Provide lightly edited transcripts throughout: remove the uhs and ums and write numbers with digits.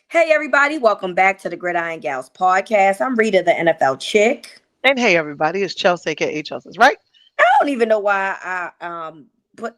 Hey, everybody, welcome back to the Gridiron Gals podcast. I'm Reeta, the NFL chick. And hey, everybody, it's Chels, aka Chelsea's, right? I don't even know why I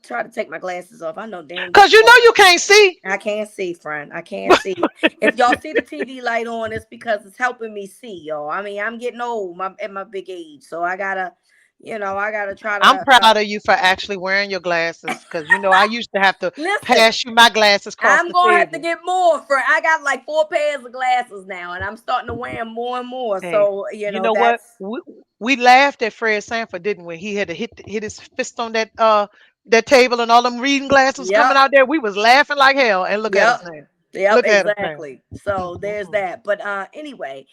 try to take my glasses off. I know dang Because you know well you can't see. I can't see, friend. I can't see. If y'all see the TV light on, it's because it's helping me see, y'all. I mean, I'm getting old at my big age, so I gotta try I'm to. proud of you for actually wearing your glasses because you know I used to have to Listen. pass you my glasses across I'm the gonna have to table. get more for I got like 4 pairs of glasses now, and I'm starting to wear them more and more. Hey, So you know what? that's We laughed at Fred Sanford, didn't we? He had to hit his fist on that table and all them reading glasses coming yep. out there. We was laughing like hell. And look at us Yep. now. Yep, Look at us now. exactly. So there's Mhm. that. But anyway,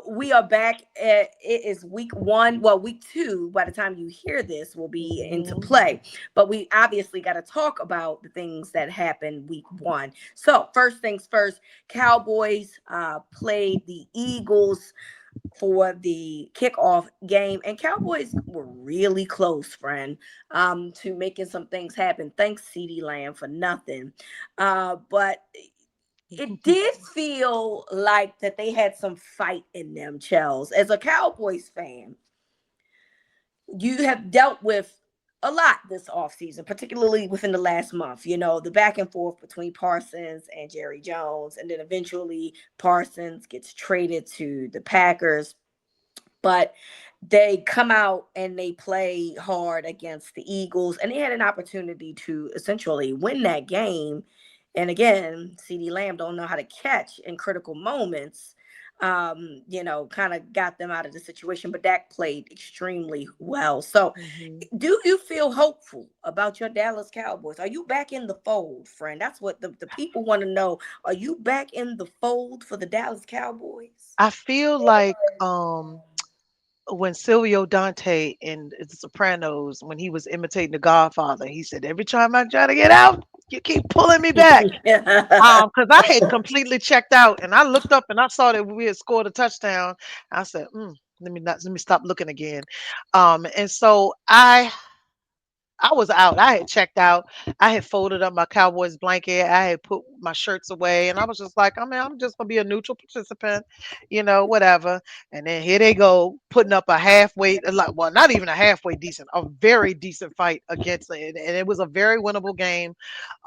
we are back. It is week 1. Well, week 2, by the time you hear this, will be into Mhm. play. But we obviously got to talk about the things that happened week 1. So first things first, Cowboys played the Eagles for the kickoff game, and Cowboys were really close, friend, to making some things happen. Thanks, CD Lamb, for nothing. But it did feel like that they had some fight in them, Chels. As a Cowboys fan, you have dealt with a lot this offseason, particularly within the last month. The back and forth between Parsons and Jerry Jones, and then eventually Parsons gets traded to the Packers. But they come out and they play hard against the Eagles, and they had an opportunity to essentially win that game. And again, CD Lamb don't know how to catch in critical moments. Kind of got them out of the situation, but Dak played extremely well. So, Mhm. do you feel hopeful about your Dallas Cowboys? Are you back in the fold, friend? That's what the people want to know. Are you back in the fold for the Dallas Cowboys? I feel like when Silvio Dante in The Sopranos, when he was imitating the Godfather, he said, "Every time I try to get out, you keep pulling me back." Because I had completely checked out, and I looked up and I saw that we had scored a touchdown. I said, let me stop looking again. And so I was out. I had checked out. I had folded up my Cowboys blanket. I had put my shirts away, and I was just like, I mean, I'm just gonna be a neutral participant, whatever. And then here they go, putting up a halfway, like, well, not even a halfway decent, a very decent fight against it, and it was a very winnable game.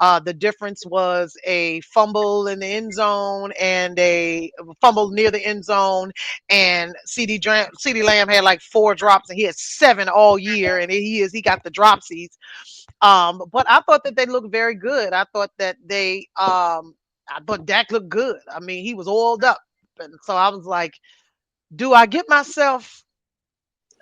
The difference was a fumble in the end zone and a fumble near the end zone, and CD Lamb had like 4 drops, and he had 7 all year, and he got the dropsies. But I thought that they looked very good. I thought Dak looked good. I mean, he was oiled up, and so I was like, do I get myself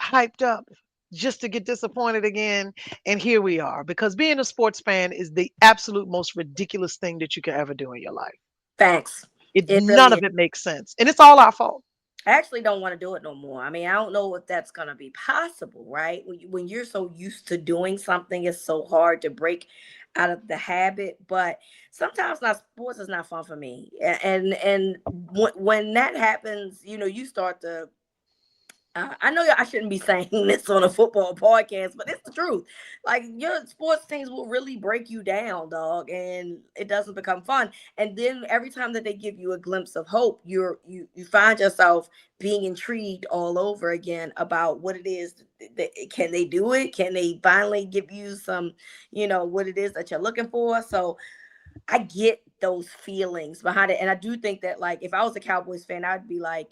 hyped up just to get disappointed again? And here we are, because being a sports fan is the absolute most ridiculous thing that you can ever do in your life. Facts. It None really of is. it makes sense, and it's all our fault. I actually don't want to do it no more. I mean, I don't know if that's gonna be possible, right? When you're so used to doing something, it's so hard to break out of the habit. But sometimes not sports is not fun for me, and when that happens, you start to I know I shouldn't be saying this on a football podcast, but it's the truth. Like your sports teams will really break you down, dog, and it doesn't become fun. And then every time that they give you a glimpse of hope, you find yourself being intrigued all over again about what it is. Can they do it? Can they finally give you some, what it is that you're looking for? So I get those feelings behind it, and I do think that like if I was a Cowboys fan, I'd be like,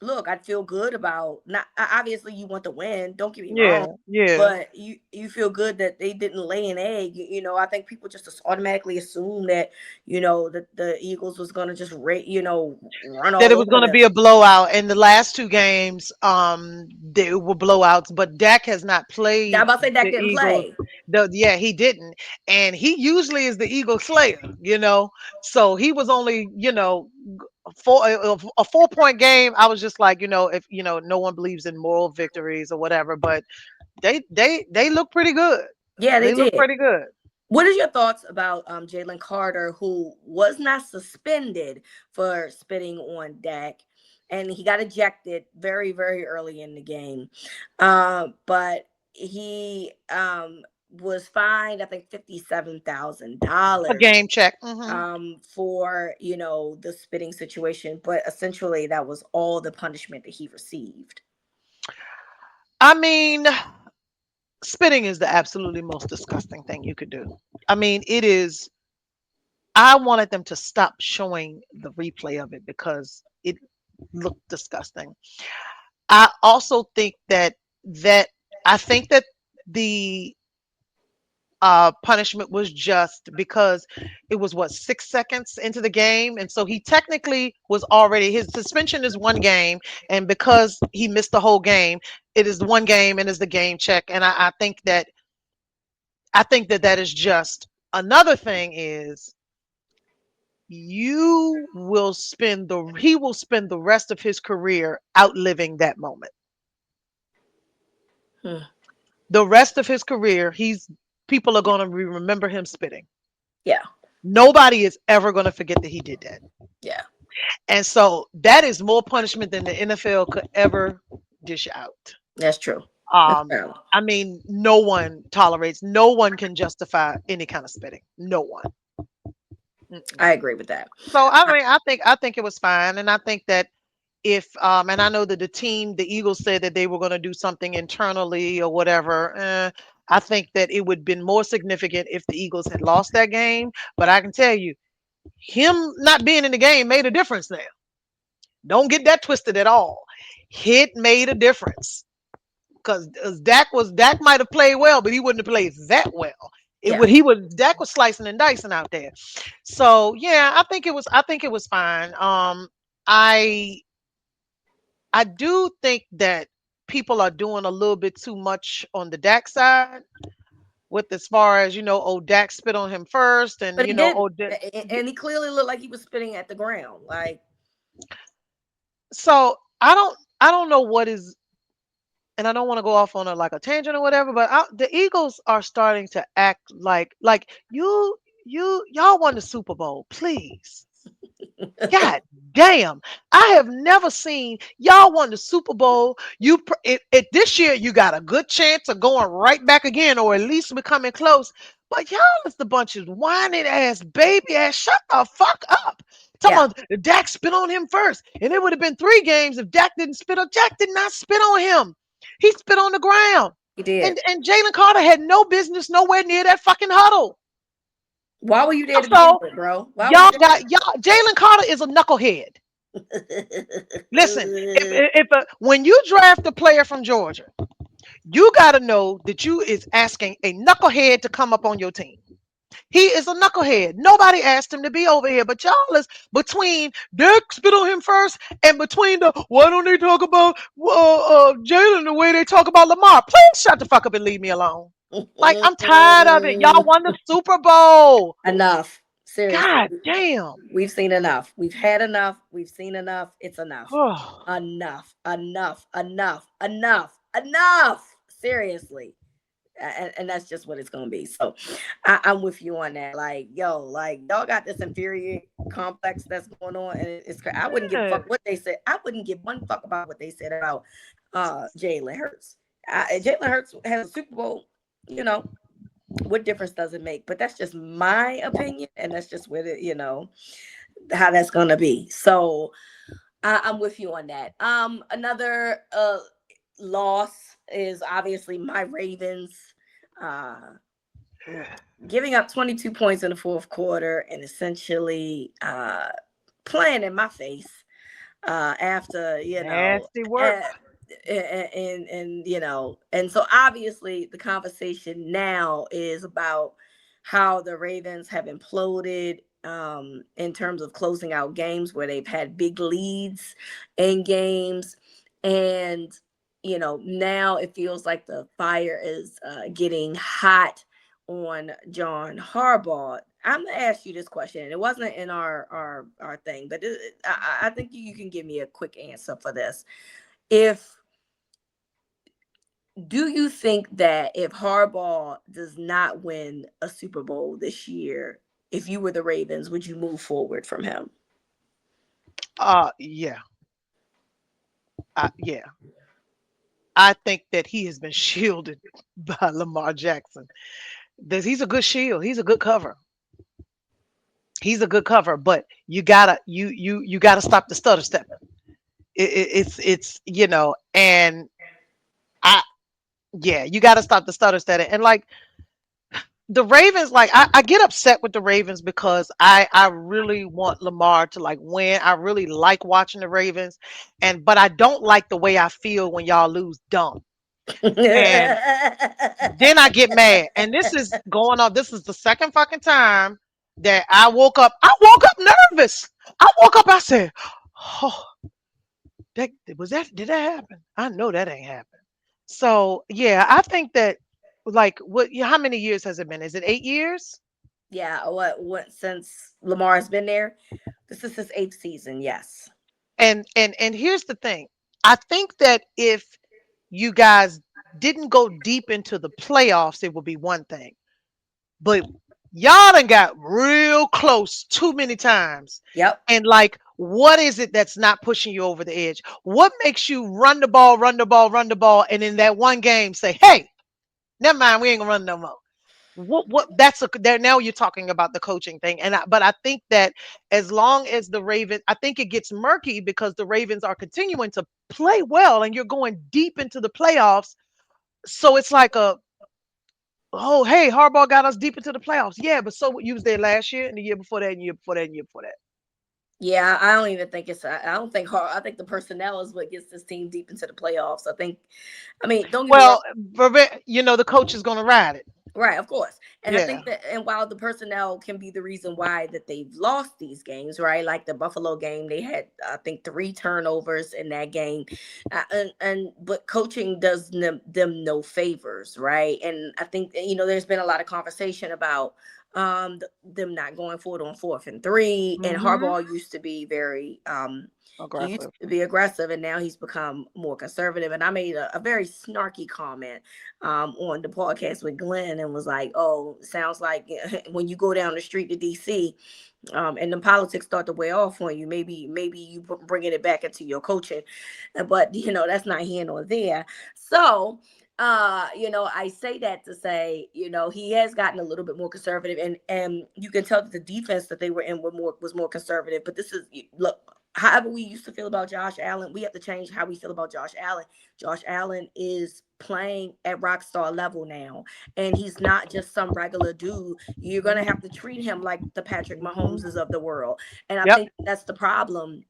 look, I'd feel good about not obviously you want to win, don't get me wrong, Yeah, yeah. but you feel good that they didn't lay an egg. I think people just automatically assume that, that the Eagles was gonna just run That all it was over going to them. be a blowout. And the last 2 games, they were blowouts. But Dak has not I'm played about to say the Dak didn't Eagles. play. Yeah, he didn't, and he usually is the Eagle Slayer. So he was only, a 4 point game. I was just like, if no one believes in moral victories or whatever, but they look pretty good. Yeah, they They look did. pretty good. What is your thoughts about Jalen Carter, who was not suspended for spitting on Dak, and he got ejected very, very early in the game, but he was fined, I think, A $57,000 game check. for, the spitting situation, but essentially that was all the punishment that he received. I mean, spitting is the absolutely most disgusting thing you could do. I mean, it is. I wanted them to stop showing the replay of it because it looked disgusting. I also think that I think that the punishment was just because it was what 6 seconds into the game, and so he technically was already his suspension is 1 game, and because he missed the whole game, it is 1 game and is the game check. And I think that that is just another thing is you will spend the he will spend the rest of his career outliving that moment. Hmm. The rest of his career, he's people are going to remember him spitting. Yeah. Nobody is ever going to forget that he did that. Yeah. And so that is more punishment than the NFL could ever dish out. That's true. That's Um, fair. I mean, no one tolerates, no one can justify any kind of spitting. No one. Mm-mm. I agree with that. So I mean, I think it was fine, and I think that if and I know that the Eagles said that they were going to do something internally or whatever. I think that it would have been more significant if the Eagles had lost that game. But I can tell you, him not being in the game made a difference now. Don't get that twisted at all. Hit made a difference because Dak might have played well, but he wouldn't have played that well. It Yeah. would he would Dak was slicing and dicing out there. So yeah, I think it was fine. I I do think that people are doing a little bit too much on the Dak side with as far as oh Dak spit on him first and But he didn't. oh Dak. And he clearly looked like he was spitting at the ground. Like, So I don't know what is, and I don't want to go off on a tangent or whatever, but the Eagles are starting to act like y'all won the Super Bowl, please. God damn. I have never seen y'all won the Super Bowl. This year you got a good chance of going right back again or at least becoming close. But y'all is the bunch of whining ass baby ass. Shut the fuck up. Talking yeah, about Dak spit on him first. And it would have been 3 games if Dak didn't spit on. Dak did not spit on him. He spit on the ground. he did. And Jalen Carter had no business nowhere near that fucking huddle. Why were you there to begin So with, bro? Why were y'all you got y'all Jalen Carter is a knucklehead. Listen, there? when you draft a player from Georgia, you got to know that you is asking a knucklehead to come up on your team. He is a knucklehead. Nobody asked him to be over here, but y'all is between Dirk spit on him first, and between the why don't they talk about Jalen the way they talk about Lamar? Please shut the fuck up and leave me alone. Like I'm tired of it. Y'all won the Super Bowl. Enough. Seriously. God damn. We've seen enough. We've had enough. We've seen enough. It's enough. Oh, Enough. Enough. Enough. Enough. Enough. Seriously. And that's just what it's gonna be. So I'm with you on that. Like, yo, like y'all got this inferior complex that's going on, and I wouldn't give a yeah. fuck what they said. I wouldn't give one fuck about what they said about Jalen Hurts. Jalen Hurts has a Super Bowl. You know what difference does it make? But that's just my opinion, and that's just what it. How that's gonna be. So I'm with you on that. Another loss is obviously my Ravens uh, giving up 22 points in the fourth quarter and essentially playing in my face after Nasty work. and so obviously the conversation now is about how the Ravens have imploded in terms of closing out games where they've had big leads in games. And now it feels like the fire is getting hot on John Harbaugh. I'm gonna ask you this question. It wasn't in our thing, but I think you can give me a quick answer for this. If Do you think that if Harbaugh does not win a Super Bowl this year, if you were the Ravens, would you move forward from him? Yeah. Yeah. I think that he has been shielded by Lamar Jackson. He's a good shield. He's a good cover. He's a good cover, but you gotta stop the stutter stepping. It's and I yeah, you gotta stop the stutter stepping. And like the Ravens, like I get upset with the Ravens because I really want Lamar to like win. I really like watching the Ravens, and but I don't like the way I feel when y'all lose dumb. And then I get mad. And this is going on. This is the second fucking time that I woke up. I woke up nervous. I woke up. I said, "Oh, that was that. Did that happen? I know that ain't happened." So yeah, I think that like what? How many years has it been? Is it 8 years? Yeah, what since Lamar's been there? This is his eighth season, yes. And here's the thing. I think that if you guys didn't go deep into the playoffs, it would be one thing. But y'all done got real close too many times. Yep. And like, what is it that's not pushing you over the edge? What makes you run the ball, run the ball, run the ball, and in that one game say, "Hey, never mind, we ain't gonna run no more." What that's a there now you're talking about the coaching thing, but I think that as long as the Ravens, I think it gets murky because the Ravens are continuing to play well, and you're going deep into the playoffs. So it's like oh, hey, Harbaugh got us deep into the playoffs. Yeah, but so you was there last year and the year before that and the year before that and the year before that. Yeah, I don't even think it's. I don't think. I think the personnel is what gets this team deep into the playoffs. I think. I mean, don't get me wrong. Well, the coach is going to ride it. Right, of course. And I Yeah. think that, and while the personnel can be the reason why that they've lost these games, right? Like the Buffalo game, they had, I think, three turnovers in that game. But coaching does them no favors, right? And I think, there's been a lot of conversation about them not going for it on 4th and 3. And Mm-hmm. Harbaugh used to be very he used Aggressive. to be aggressive, and now he's become more conservative. And I made a very snarky comment on the podcast with Glenn and was like, "Oh, sounds like when you go down the street to DC, and the politics start to wear off on you. Maybe you bringing it back into your coaching, but that's not here nor there." So. I say that to say, he has gotten a little bit more conservative, and you can tell that the defense that they were in was more conservative. But this is look, however we used to feel about Josh Allen, we have to change how we feel about Josh Allen. Josh Allen is playing at rock star level now, and he's not just some regular dude. You're gonna have to treat him like the Patrick Mhm. Mahomeses of the world, and I Yep. think that's the problem.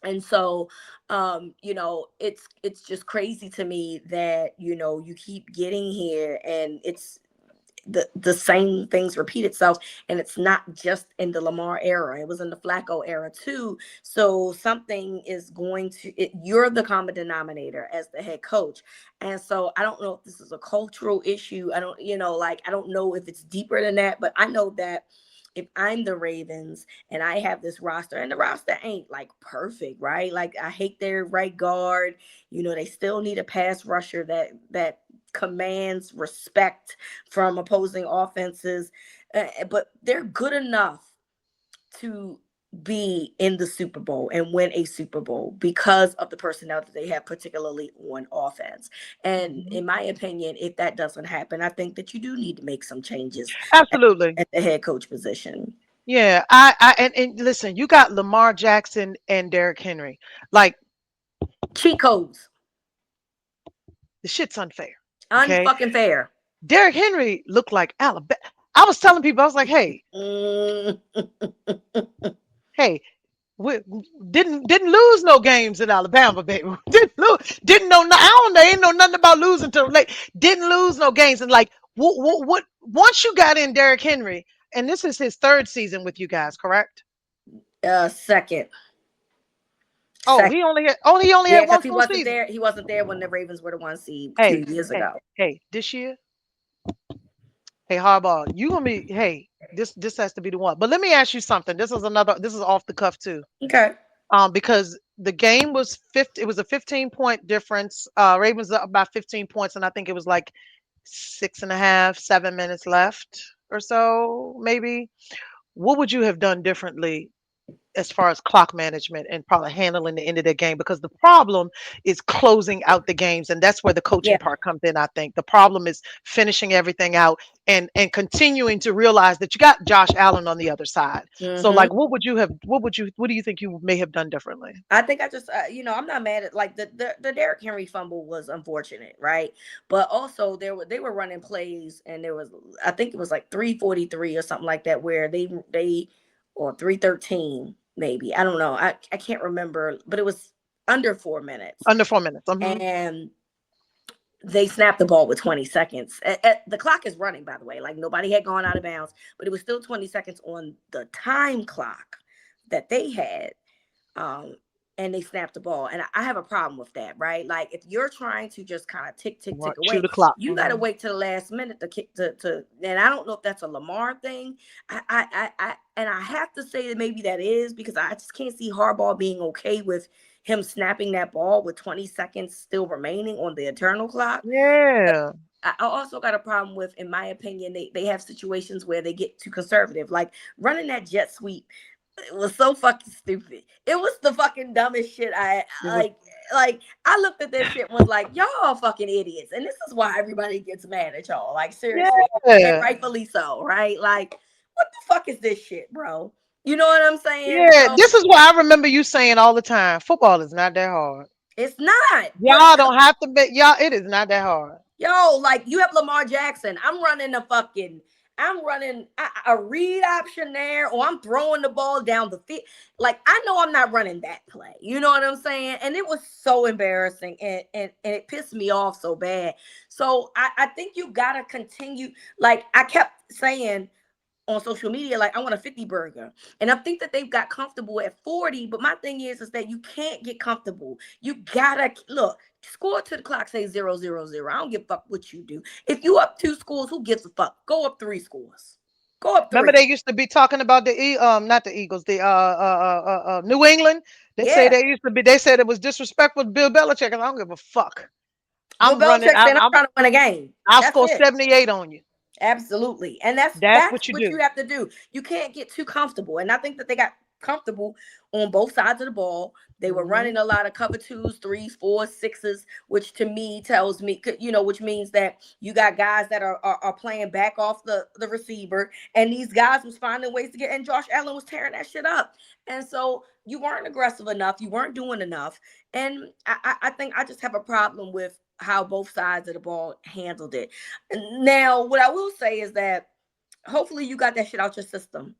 And so it's just crazy to me that you keep getting here, and it's the same things repeat itself, and it's not just in the Lamar era, it was in the Flacco era too. So something is you're the common denominator as the head coach. And so I don't know if this is a cultural issue. I don't like, I don't know if it's deeper than that, but I know that if I'm the Ravens and I have this roster, and the roster ain't like perfect, right? Like, I hate their right guard. They still need a pass rusher that commands respect from opposing offenses, but they're good enough to be in the Super Bowl and win a Super Bowl because of the personnel that they have, particularly on offense. And Mhm. in my opinion, if that doesn't happen, I think that you do need to make some changes at, Absolutely. at the head coach position. Yeah. And listen, you got Lamar Jackson and Derrick Henry. Like Cheat codes, the shit's unfair. Okay. unfucking fair. Derrick Henry looked like Alabama. I was telling people, I was like, Mm. hey, we didn't lose no games in Alabama, baby. Didn't lose. Didn't know. I don't know. Ain't know nothing about losing to late. Didn't lose no games. And like, what? Once you got in Derrick Henry, and this is his third season with you guys, correct? Second, Oh, second. he only Yeah, had because one he full wasn't season. there. He wasn't there when the Ravens were the 1 seed Hey, 2 years hey, ago. hey, this year, hey, Harbaugh, you gonna be, hey, this has to be the one. But let me ask you something. This is off the cuff too. Okay. Because the game was 50, it was a 15-point difference. Ravens up by 15 points, and I think it was like six and a half, 7 minutes left or so, maybe. What would you have done differently as far as clock management and probably handling the end of the game, because the problem is closing out the games, and that's where the coaching Yeah. part comes in. I think the problem is finishing everything out and continuing to realize that you got Josh Allen on the other side. So Hmm. like, what do you think you may have done differently? I think I just, I'm not mad at like the Derrick Henry fumble was unfortunate, right? But also they were running plays, and there was, I think it was like 3:43 or something like that, where they or 3:13 maybe, I don't know, I can't remember, but it was under 4 minutes, Under 4 minutes. and they snapped the ball with 20 seconds. The clock is running, by the way, like nobody had gone out of bounds, but it was still 20 seconds on the time clock that they had, um, and they snapped the ball. And I have a problem with that, right? Like if you're trying to just kind of tick, tick, tick Chew away, the clock. you got to wait to the last minute to kick to. And I don't know if that's a Lamar thing. And I have to say that maybe that is, because I just can't see Harbaugh being okay with him snapping that ball with 20 seconds still remaining on the eternal clock. Yeah. I also got a problem with, in my opinion, they have situations where they get too conservative, like running that jet sweep. It was so fucking stupid. It was the fucking dumbest shit. I It was. like I looked at this shit and was like, y'all fucking idiots. And this is why everybody gets mad at y'all. Like seriously. And Yeah. rightfully so, right? Like, what the fuck is this shit, bro? You know what I'm saying? Yeah. So This is why I remember you saying all the time, football is not that hard. it's not. But Y'all don't have to bet. Y'all, it is not that hard. yo, like you have Lamar Jackson. I'm running a read option there, or I'm throwing the ball down the field. Like I know I'm not running that play. You know what I'm saying? And it was so embarrassing, and it pissed me off so bad. So I think you gotta continue. Like I kept saying on social media, like I want a 50 burger. And I think that they've got comfortable at 40. But my thing is that you can't get comfortable. You gotta look, score to the clock, say 0-0-0. I don't give a fuck what you do. If you up 2 scores, who gives a fuck? Go up 3 scores. Go up Remember, three. they used to be talking about not the Eagles, the New England. They say Yeah. they used to be. They said it was disrespectful to Bill Belichick, and I don't give a fuck. Bill I'm running. Belichick saying I'm trying to win a game. I'll That's score it. 78 on you. Absolutely. And that's That's that's what you what you do. have to do. You can't get too comfortable. And I think that they got comfortable on both sides of the ball. They were Hmm. running a lot of cover twos, threes, fours, sixes, which to me tells me, which means that you got guys that are playing back off the receiver. And these guys was finding ways to get, and Josh Allen was tearing that shit up. And so you weren't aggressive enough. You weren't doing enough. And I think I just have a problem with how both sides of the ball handled it. Now, what I will say is that hopefully you got that shit out your system,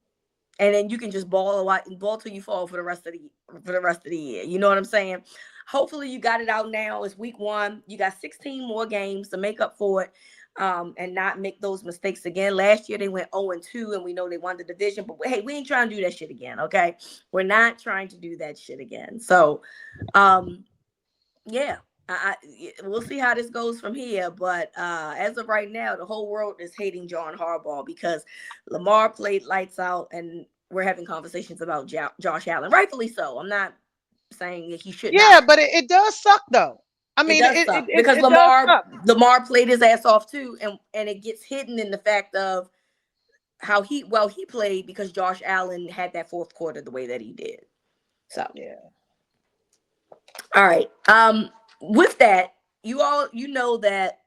and then you can just ball a lot, ball till you fall for the rest of the year. You know what I'm saying? Hopefully you got it out now. It's week 1. You got 16 more games to make up for it, and not make those mistakes again. Last year they went 0-2, and we know they won the division. But hey, we ain't trying to do that shit again. Okay, we're not trying to do that shit again. So, um, yeah. We'll see how this goes from here, but as of right now, the whole world is hating John Harbaugh because Lamar played lights out, and we're having conversations about Josh Allen, rightfully so. I'm not saying that he should Yeah, not. but it does suck though. I It mean, does suck because it does suck. Lamar played his ass off too, and it gets hidden in the fact of how he played because Josh Allen had that fourth quarter the way that he did. So, Yeah. all right. With that, you know that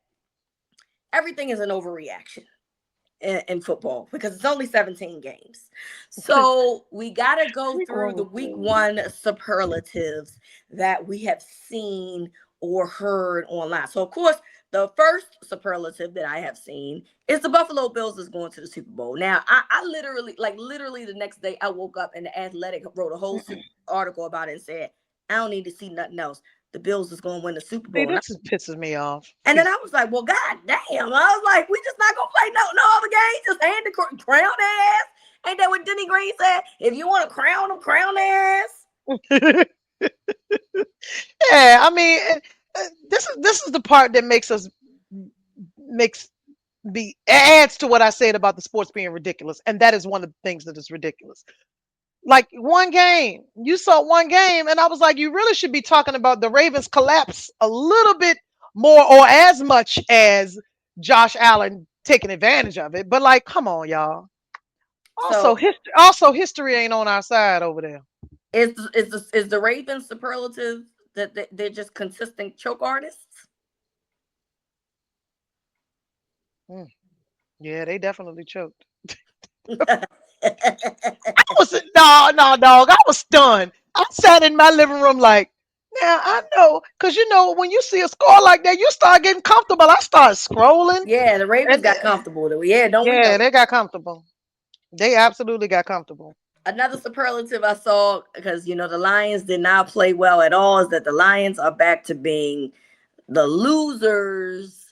everything is an overreaction in football because it's only 17 games. So we got to go Week through one the was week crazy. 1 superlatives that we have seen or heard online. So, of course, the first superlative that I have seen is the Buffalo Bills is going to the Super Bowl. Now, I literally the next day, I woke up and the Athletic wrote a whole article about it and said, I don't need to see nothing else. The Bills is going to win the Super See, Bowl. this is pisses me off. And then I was like, well, god damn. I was like, we just not gonna play no other games. Just hand the crown their ass. Ain't that what Denny Green said? If you want to crown them, crown their ass. Yeah, I mean, this is the part that makes me adds to what I said about the sports being ridiculous, and that is one of the things that is ridiculous. Like one game, you saw one game, and I was like, you really should be talking about the Ravens collapse a little bit more, or as much as Josh Allen taking advantage of it. But like, come on, y'all. So Also history ain't on our side over there. Is the Ravens superlative that they're just consistent choke artists? Mm. Yeah, they definitely choked. Yeah, I was no, dog. I was stunned. I sat in my living room like, now I know, cause when you see a score like that, you start getting comfortable. I started scrolling, the Ravens and got comfortable though. Yeah, don't we yeah, know? they got comfortable. They absolutely got comfortable. Another superlative I saw, because the Lions did not play well at all, is that the Lions are back to being the losers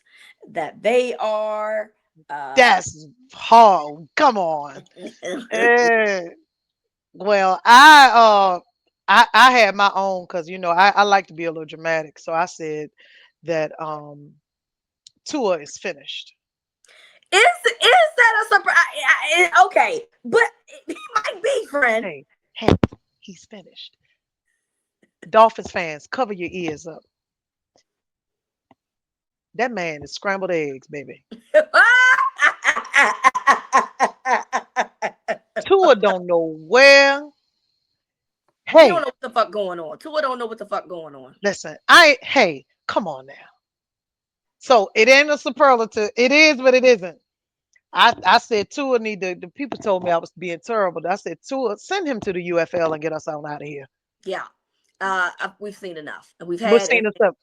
that they are. That's hard. Come on. Eh, well, I had my own because I like to be a little dramatic, so I said that Tua is finished. Is that a surprise? Okay, but he might be, friend. Hey, hey, he's finished. Dolphins fans, cover your ears up. That man is scrambled eggs, baby. Tua don't know where. He don't Hey, know what the fuck going on. Tua don't know what the fuck going on. listen, hey, come on now. So it ain't a superlative. It is, but it isn't. I said Tua need to. The people told me I was being terrible. I said Tua, send him to the UFL and get us on out of here. Yeah, we've seen enough, and we've We're had. seeing this up.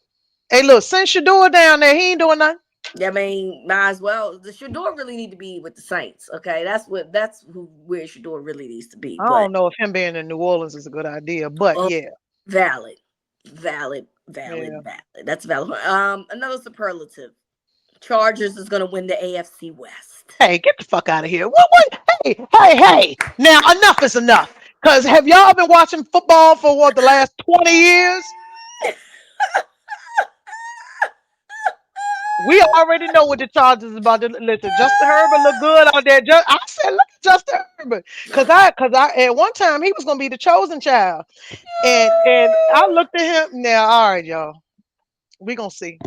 Hey, look, send Shador down there. He ain't doing nothing. I mean, might as well. The Shador really need to be with the Saints. Okay, where Shador really needs to be. I But don't know if him being in New Orleans is a good idea, but oh, yeah, valid, valid, valid, yeah. valid. That's valid. Another superlative. Chargers is gonna win the AFC West. Hey, get the fuck out of here. What? Hey. Now, enough is enough. Because have y'all been watching football for the last 20 years? We already know what the Chargers is about to listen. Justin Herbert look good out there. I said, look at Justin Herbert. Cause I at one time he was gonna be the chosen child. And I looked at him. Now, all right, y'all. We gonna see.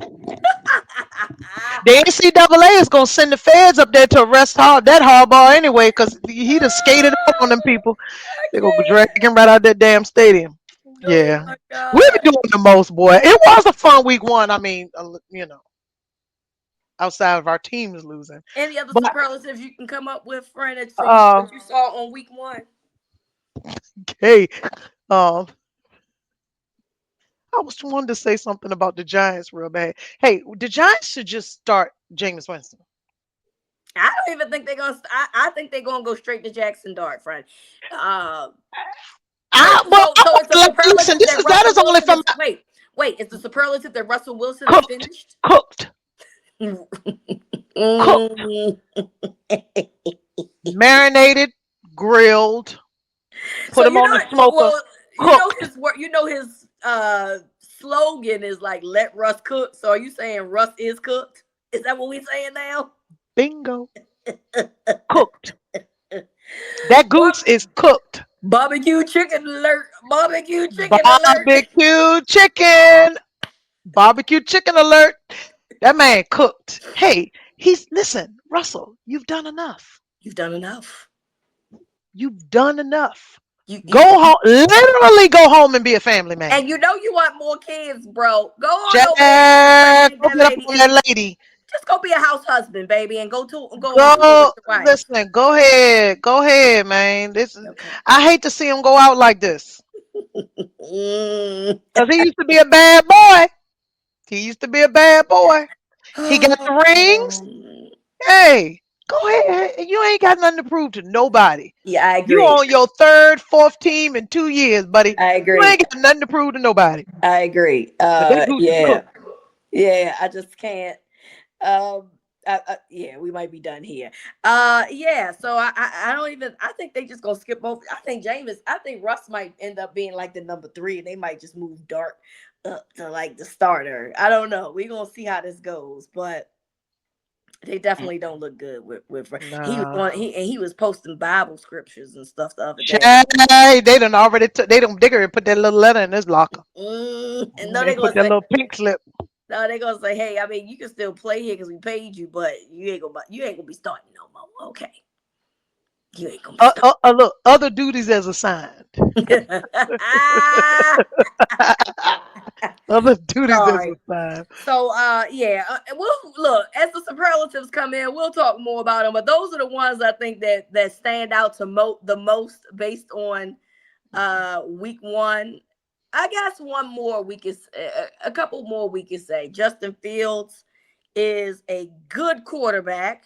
The NCAA is gonna send the feds up there to arrest that hardball anyway, because he just skated up on them people. I They're gonna drag can't. him right out that damn stadium. Oh Yeah. my We god. be doing the most, boy. It was a fun week one. I mean, outside of our teams losing. Any other But superlatives you can come up with, friend, from uh what you saw on week one? hey, um I was wanting to say something about the Giants real bad. Hey, the Giants should just start Jameis Winston. I don't even think they're gonna. I think they're gonna go straight to Jackson Dart, friend. Uh, I well, so it's a listen, superlative this that is that Russell is only Wilson from is. Wait, it's the superlative that Russell Wilson is cooked, finished. cooked, cooked, Mm. marinated, grilled, put So them on the smoker, well, cooked. his work. His slogan is like "Let Russ cook." So are you saying Russ is cooked? Is that what we saying now? Bingo. Cooked. That goose Bar- is cooked. Barbecue chicken alert! Barbecue chicken alert! Barbecue chicken. Barbecue chicken alert. That man cooked. Hey, listen, Russell, you've done enough. You've done enough. You've done enough. Go You home, literally go home and be a family man. and you want more kids, bro. Go on over there and Jack, impregnate go that get up lady on and that lady. just go be a house husband, baby, and go on tour with Go, your wife. listen, go ahead, man. This is, Okay. I hate to see him go out like this. Mm. Because he used to be a bad boy. He used to be a bad boy. He got the rings. Hey, go ahead. You ain't got nothing to prove to nobody. Yeah, I You agree. on your third, fourth team in 2 years, buddy. I You agree. ain't got nothing to prove to nobody. I agree. But that goose is Yeah, cooked. yeah. I just can't. Um, yeah, we might be done here. Yeah. So I don't even. I think they just gonna skip over. I think Russ might end up being like the number three, and they might just move Dart up to like the starter. I don't know. We gonna see how this goes, but they definitely don't look good with. He was Nah. on. He was posting Bible scriptures and stuff the other day. Shay, they done already took, they don't digger and put that little letter in his locker. And no, They they put gonna that say. little pink slip. No, they gonna say, "Hey, I mean, you can still play here because we paid you, but you ain't gonna be starting no more. Okay, you ain't gonna be starting." Look, other duties as assigned. Let's do this Sorry. exercise. So yeah, we'll look as the superlatives come in. We'll talk more about them, but those are the ones I think that stand out to the most based on week one. I guess one more we could, a couple more we could say. Justin Fields is a good quarterback,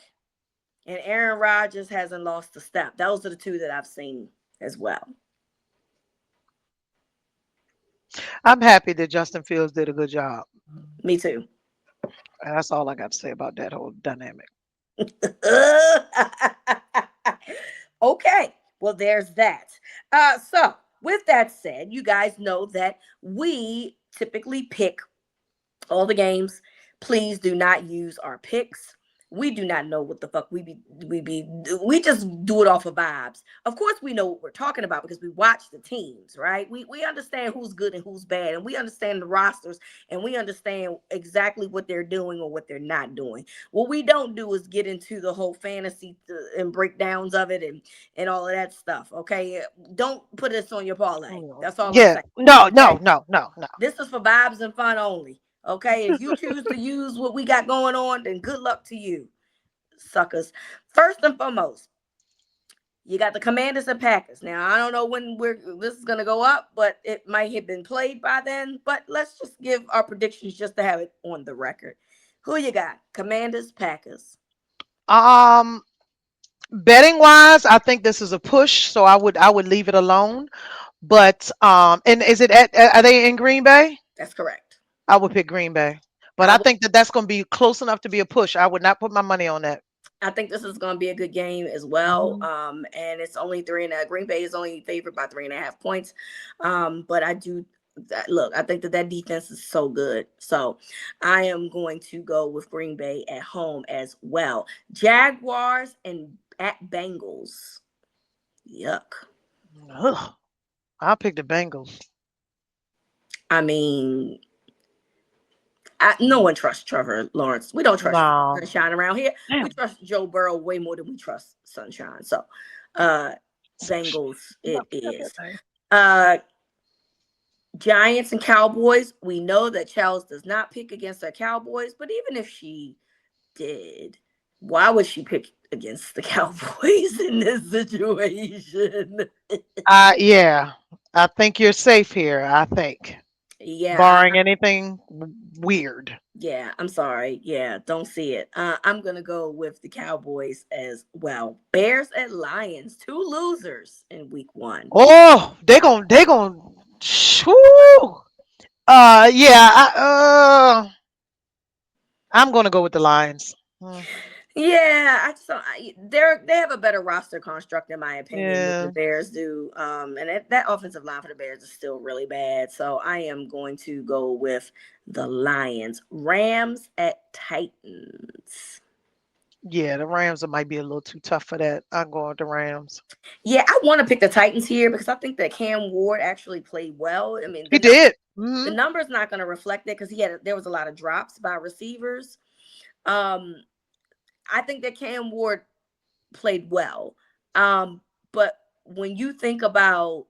and Aaron Rodgers hasn't lost a step. Those are the two that I've seen as well. I'm happy that Justin Fields did a good job. Me too. And that's all I got to say about that whole dynamic. Okay, well, there's that. So, with that said, you guys know that we typically pick all the games. Please do not use our picks. We do not know what the fuck we just do it off of vibes. Of course, we know what we're talking about because we watch the teams, right? We understand who's good and who's bad, and we understand the rosters, and we understand exactly what they're doing or what they're not doing. What we don't do is get into the whole fantasy and breakdowns of it and all of that stuff. Okay, don't put this on your parlay. That's all I'm Yeah. saying. No, no, Okay, no, no, no. this is for vibes and fun only. Okay, if you choose to use what we got going on, then good luck to you, suckers. First and foremost, you got the Commanders and Packers. Now, I don't know when this is gonna go up, but it might have been played by then. But let's just give our predictions just to have it on the record. Who you got? Commanders, Packers. Um, Betting wise, I think this is a push, so I would leave it alone. But and is it are they in Green Bay? That's correct. I would pick Green Bay. But I I will think that that's going to be close enough to be a push. I would not put my money on that. I think this is going to be a good game as well. Mhm. And it's only three and a. Green Bay is only favored by 3.5 points. But I do look. I think that defense is so good. So I am going to go with Green Bay at home as well. Jaguars and at Bengals. Yuck. Ugh, I'll pick the Bengals. I mean, no one trusts Trevor Lawrence. We don't trust No. Sunshine around here. We Damn. trust Joe Burrow way more than we trust Sunshine. So, uh, Bengals I it forgot is. that name. Uh, Giants and Cowboys. We know that Chels does not pick against the Cowboys, but even if she did, why would she pick against the Cowboys in this situation? Yeah. I think you're safe here. I think, Yeah, barring anything weird. yeah, I'm sorry. Yeah, don't see it. I'm gonna go with the Cowboys as well. Bears at Lions, two losers in week one. Oh, they gonna. Shoo. Yeah. I'm gonna go with the Lions. Mm, Yeah, they have a better roster construct in my opinion than the yeah. Bears do. And that offensive line for the Bears is still really bad. So I am going to go with the Lions. Rams at Titans. Yeah, the Rams might be a little too tough for that. I'm going with the Rams. Yeah, I want to pick the Titans here because I think that Cam Ward actually played well. I mean, He did. the number's not going to reflect it because there was a lot of drops by receivers. Um, I think that Cam Ward played well. But when you think about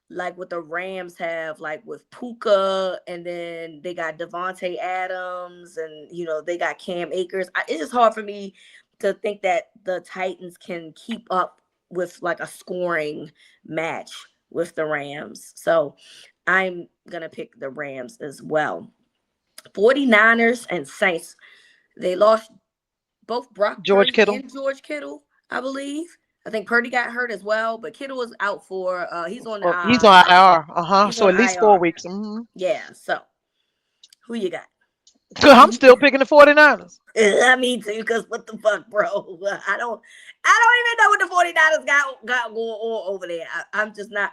like what the Rams have, like with Puka, and then they got Devontae Adams, and they got Cam Akers. It's just hard for me to think that the Titans can keep up with like a scoring match with the Rams. So I'm gonna pick the Rams as well. 49ers and Saints. They lost both Brock George Purdy Kittle. and George Kittle, I believe. I think Purdy got hurt as well, but Kittle was out for he's on Well, he's on IR. he's So on at least 4 weeks. IR. Yeah. So who you got? I'm still picking the 49ers. I mean too, because what the fuck, bro? I don't even know what the 49ers got going on over there. I'm just not.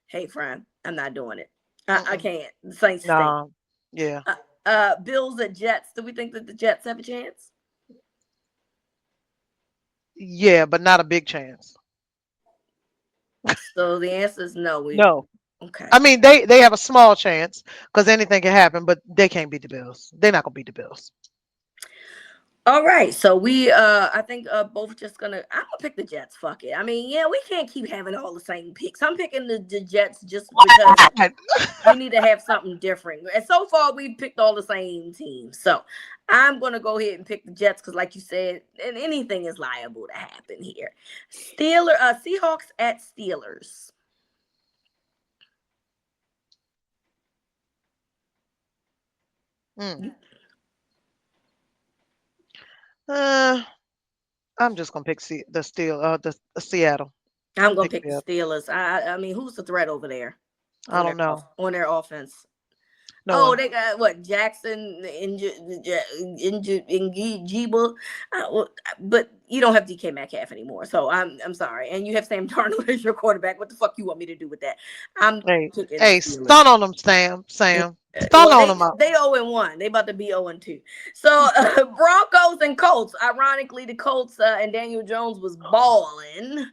Hey, friend, I'm not doing it. I Mm-mm. can't. The Saints stink. No. Yeah. Bills at Jets. Do we think that the Jets have a chance? Yeah, but not a big chance. So the answer is no. No. Okay. I mean, they have a small chance because anything can happen, but they can't beat the Bills. They're not gonna beat the Bills. All right, so we I think both just I'm gonna pick the Jets. Fuck it. I mean, yeah, we can't keep having all the same picks. I'm picking the Jets just because What? we need to have something different. And so far, we've picked all the same teams. So I'm gonna go ahead and pick the Jets because, like you said, and anything is liable to happen here. Seahawks at Steelers. Mm. Uh, I'm just gonna pick the Seattle. I'm I'm gonna gonna pick pick the Seattle. Steelers. I mean, who's the threat over there I don't know. on their offense? No Oh, one. they got what Jackson Njiba, but you don't have DK Metcalf anymore. So I'm sorry, and you have Sam Darnold as your quarterback. What the fuck you want me to do with that? I'm Hey, picking the hey, stun Steelers. on them, Sam. Sam, stun Well, on them up. they 0-1. They about to be 0-2. So Broncos and Colts. Ironically, the Colts and Daniel Jones was balling.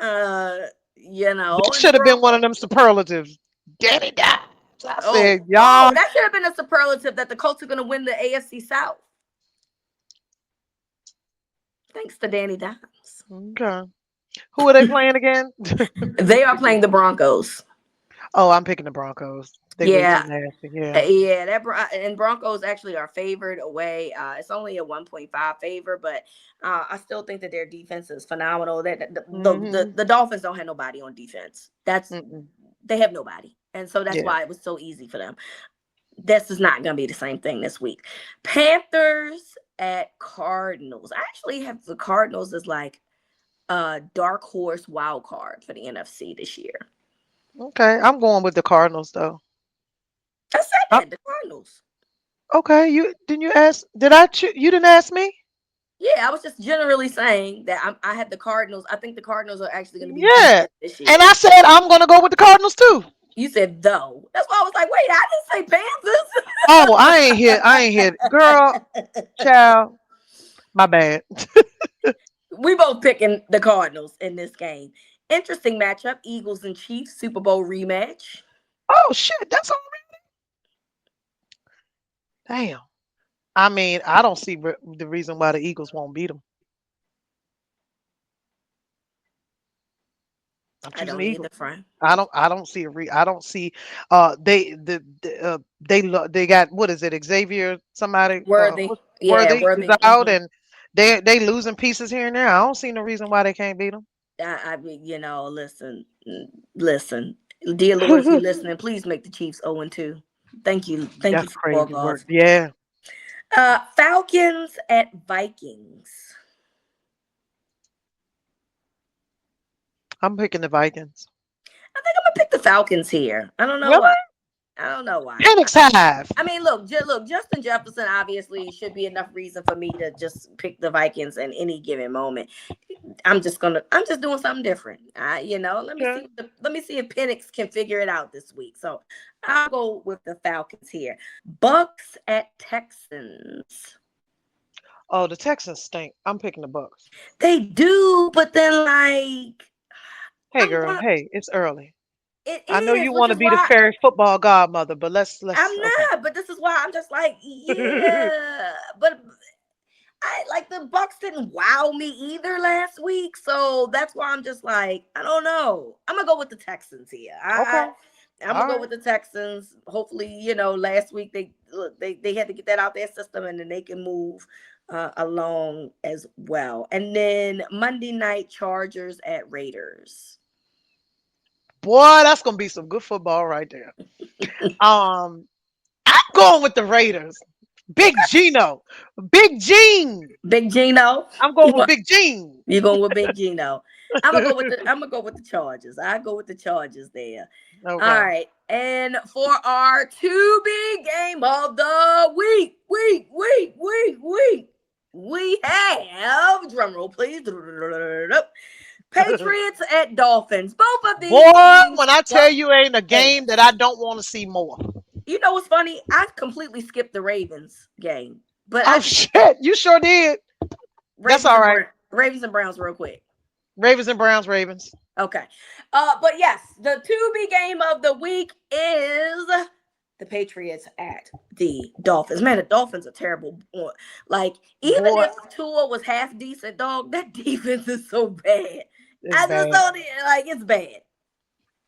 Uh, This and the should have been one of Broncos. them superlatives. Get it down. I Oh, said, y'all. that should have been a superlative that the Colts are going to win the AFC South. Thanks to Danny Dimes. Okay. Who are they playing again? They are playing the Broncos. Oh, I'm picking the Broncos. They way too Yeah. nasty. Yeah. Yeah, and Broncos actually are favored away. It's only a 1.5 favor, but I still think that their defense is phenomenal. That Mm-hmm. the Dolphins don't have nobody on defense. Mm-mm. They have nobody, and so that's Yeah. why it was so easy for them. This is not going to be the same thing this week. Panthers at Cardinals. I actually have the Cardinals as like a dark horse wild card for the NFC this year. Okay. I'm going with the Cardinals though. I said Uh, that the Cardinals. okay. You ask? Did I? You didn't ask me? Yeah, I was just generally saying that I had the Cardinals. I think the Cardinals are actually going to be Yeah. decent this And year. I said I'm gonna go with the Cardinals too. You said though. That's why I was like, wait, I didn't Oh, I ain't here. I ain't here. Girl, say Panthers. child, my bad. We both picking the Cardinals in this game. Interesting matchup: Eagles and Chiefs Super Bowl rematch. Oh shit, that's all. Damn. I mean, I don't see the reason why the Eagles won't beat them. I'm I choosing don't the either, Eagles. friend. I don't see a I don't see they got what is it, Xavier somebody Worthy, yeah, Worthy is worthy. out, and they losing pieces here and there. I don't see no reason why they can't beat them. I mean, listen, listen, dear Lord, if you're listening, please make the Chiefs 0-2. Thank you, That's football crazy work. gods. Yeah. Falcons at Vikings. I'm picking the Vikings. I think I'm gonna pick the Falcons here. I don't know Really? why. I don't know why. Penix Hive. I mean, look, Justin Jefferson obviously should be enough reason for me to just pick the Vikings in any given moment. I'm just doing something different. Okay. Let me see if Penix can figure it out this week. So I'll go with the Falcons here. Bucks at Texans. Oh, the Texans stink. I'm picking the Bucks. They do, but then like Hey I'm girl, gonna hey, it's early. it I know is, you which want to is be the why fairy football godmother, but let's I'm okay. not, but this is why I'm just like, yeah. But I like the Bucks didn't wow me either last week, so that's why I'm just like, I don't know. I'm gonna go with the Texans here. Okay. I'm gonna All go right. with the Texans. Hopefully, last week they had to get that out their system, and then they can move along as well. And then Monday night Chargers at Raiders. Boy, that's gonna be some good football right there. Um, I'm going with the Raiders. Big Gino. Big Gene. Big Gino. I'm going with Big Gene. You're going with Big Gino. I'm gonna go with the Chargers. I go with the Chargers there. All Okay. right. And for our to be game of the week, we have drum roll, please. Patriots at Dolphins. Both of these Boy, teams. when I tell Well, you ain't a hey, game that I don't want to see more. you know what's funny? I completely skipped the Ravens game, but Oh shit, you sure did. That's all right. Ravens and Browns real quick. Ravens and Browns, Okay. But yes, the to be game of the week is the Patriots at the Dolphins. Man, the Dolphins are terrible. Like, even Boy, if Tuah was half decent, dog, that defense is so bad. it's I just bad. don't like it's bad.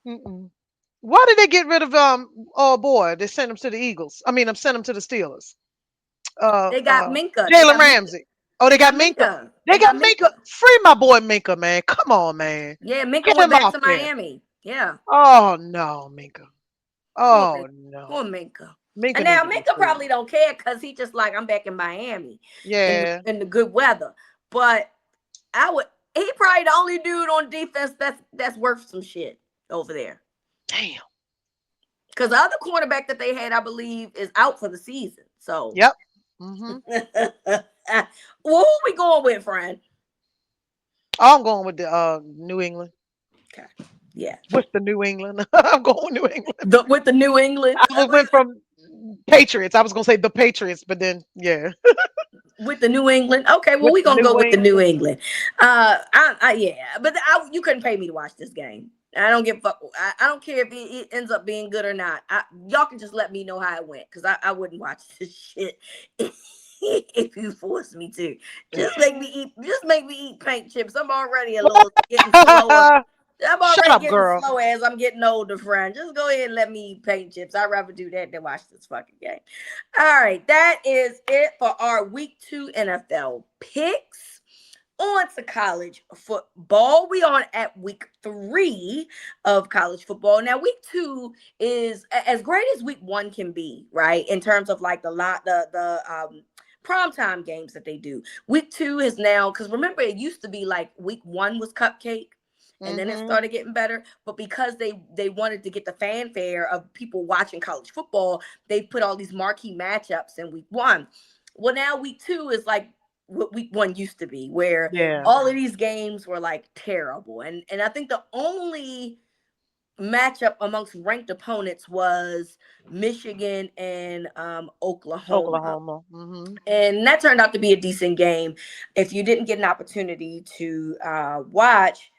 Mm-mm. Why did they get rid of oh boy, they sent him to the Eagles. I mean, I'm sent him to the Steelers. They got Minka. They Jalen got Minka. Ramsey. Oh, they They got got Minka. Minka. They They got got Minka. Minka. Free my boy Minka, man. Come on, man. Yeah, Minka Get went him back off to there. Miami. Yeah. Oh no, Minka. Poor Oh Minka. no. Poor Minka. Minka And need now to be Minka free. probably don't care because he just like I'm back in Miami Yeah. in the good weather. But I would he probably the only dude on defense that's worth some shit over there. Damn. Because the other quarterback that they had, I believe, is out for the season. So Yep. Mm-hmm. well, who we going with, friend? I'm going with the New England. Okay. Yeah. With the New England. I'm going with New England. With the New England. Went from Patriots. I was gonna say the Patriots, but then yeah. With the New England. Okay, well, With we're the gonna go New with the New England. England. Yeah, but you couldn't pay me to watch this game. I don't give a fuck. I don't care if it ends up being good or not. Y'all can just let me know how it went because I wouldn't watch this shit if you force me to. Just make me eat paint chips. I'm already a little getting slower. I'm Shut already up, getting girl. slow as I'm getting older, friend. Just go ahead and let me eat paint chips. I'd rather do that than watch this fucking game. All right, that is it for our week 2 NFL picks. On to college football. We are at week 3 of college football. Now, week 2 is as great as week 1 can be, right? In terms of like the primetime games that they do. Week 2 is now, because remember, it used to be like week 1 was cupcake. And then it Mm-hmm. started getting better. But because they wanted to get the fanfare of people watching college football, they put all these marquee matchups in week 1. Well, now week 2 is like what week 1 used to be, where Yeah. all of these games were like terrible. And I think the only matchup amongst ranked opponents was Michigan and Oklahoma. Oklahoma. Mm-hmm. And that turned out to be a decent game. If you didn't get an opportunity to watch,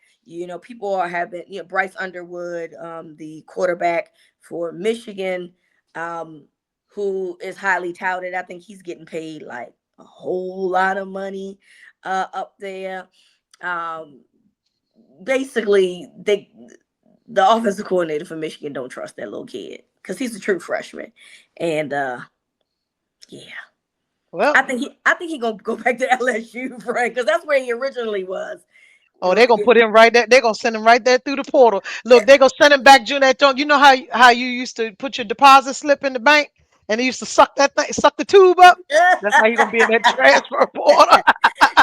people are having, Bryce Underwood, the quarterback for Michigan, um, who is highly touted. I think he's getting paid like a whole lot of money up there. Um, Basically, the offensive coordinator for Michigan don't trust that little kid because he's a true freshman. And yeah. Well, I think he gonna go back to LSU, Frank, because that's where he originally was. oh, they're gonna put him right there. They're gonna send him right there through the portal. Look, they're gonna send him back, Jeanette. Don't you know how you used to put your deposit slip in the bank and they used to suck that thing, suck the tube up? That's how you gonna be in that transfer portal.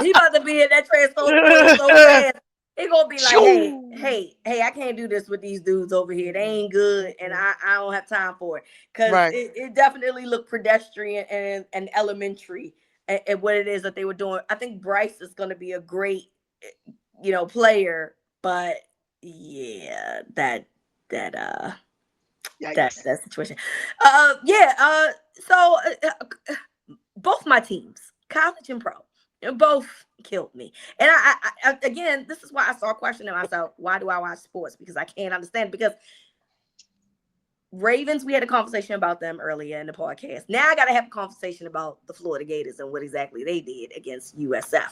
He about to be in that transfer portal so fast. He gonna be like, hey, Shoo. hey, hey, I can't do this with these dudes over here. They ain't good, and Mm-mm. I don't have time for it. Cause Right. it definitely looked pedestrian and elementary at what it is that they were doing. I think Bryce is gonna be a great, player, but yeah, that Yikes. that situation. Yeah. So both my teams, college and pro, both killed me. And I again, this is why I started questioning myself: why do I watch sports? Because I can't understand. Because Ravens, we had a conversation about them earlier in the podcast. Now I got to have a conversation about the Florida Gators and what exactly they did against USF.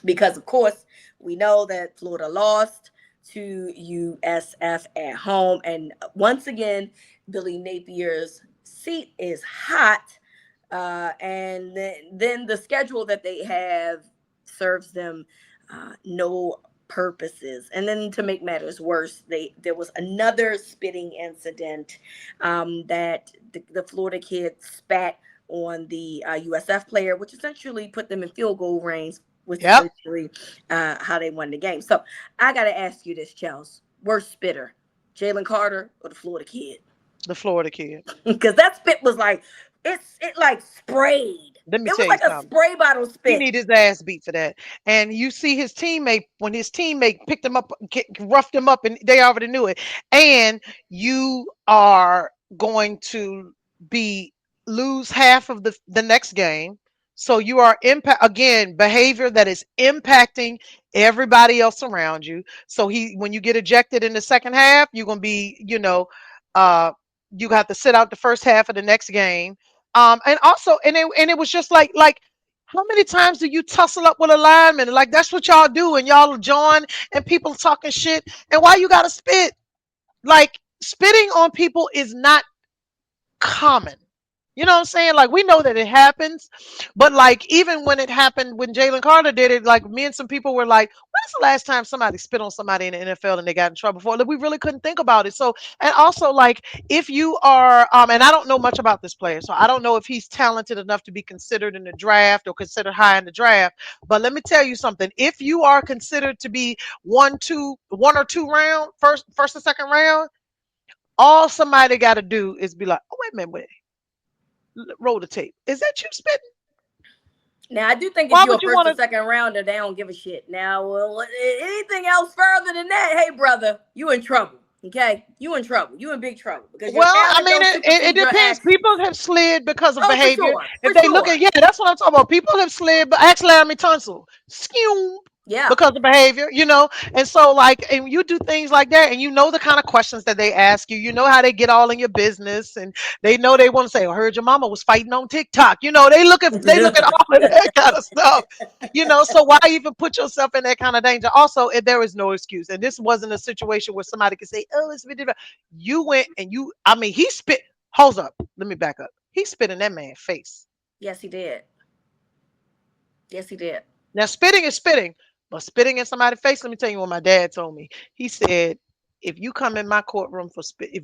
Because of course we know that Florida lost to USF at home, and once again, Billy Napier's seat is hot. And then the schedule that they have serves them no purposes. And then to make matters worse, there was another spitting incident that the Florida kid spat on the USF player, which essentially put them in field goal range, which Yep. essentially how they won the game. So I got to ask you this, Chels. Worst spitter, Jalen Carter or the Florida kid? The Florida kid. Because that spit was like it like sprayed. Let me It tell was you like a something. spray bottle He spit. need his ass beat for that. And you see his teammate when his teammate picked him up, roughed him up, and they already knew it. And you are going to be lose half of the next game. So you are impact again behavior that is impacting everybody else around you. So he when you get ejected in the second half, you're gonna be uh You got to sit out the first half of the next game. And also, and it was just like how many times do you tussle up with a lineman? Like that's what y'all do, and y'all join and people talking shit. And why you gotta spit? Like spitting on people is not common. You know what I'm saying? Like we know that it happens, but like even when it happened when Jalen Carter did it, like me and some people were like, "When's the last time somebody spit on somebody in the NFL and they got in trouble for it?" Like, we really couldn't think about it. So, and also like if you are, and I don't know much about this player, so I don't know if he's talented enough to be considered in the draft or considered high in the draft. But let me tell you something: if you are considered to be one or two round, first or second round, all somebody got to do is be like, "Oh wait a minute, wait." Roll the tape. Is that you spitting? Now, I do think if Why you're would a you first want or to? second rounder, they don't give a shit. Now, anything else further than that, hey, brother, you in trouble. Okay? You in trouble. You in big trouble because your Well, I talent mean, don't it supersede your depends. actions. People have slid because of Oh, for behavior. sure. If For they look at, sure. yeah, that's what I'm talking about. People have slid, but ask Larry Tunsil, skew, Yeah. because of behavior, And so, like, and you do things like that, and you know the kind of questions that they ask you. You know how they get all in your business, and they know they want to say, "I heard your mama was fighting on TikTok." They look at all of that kind of stuff. So why even put yourself in that kind of danger? Also, if there is no excuse, and this wasn't a situation where somebody could say, "Oh, it's been different." You went and I mean, he spit. Hold up, let me back up. He spit in that man's face. Yes, he did. Yes, he did. Now, spitting is spitting, but spitting in somebody's face. Let me tell you what my dad told me. He said, if you come in my courtroom for spitting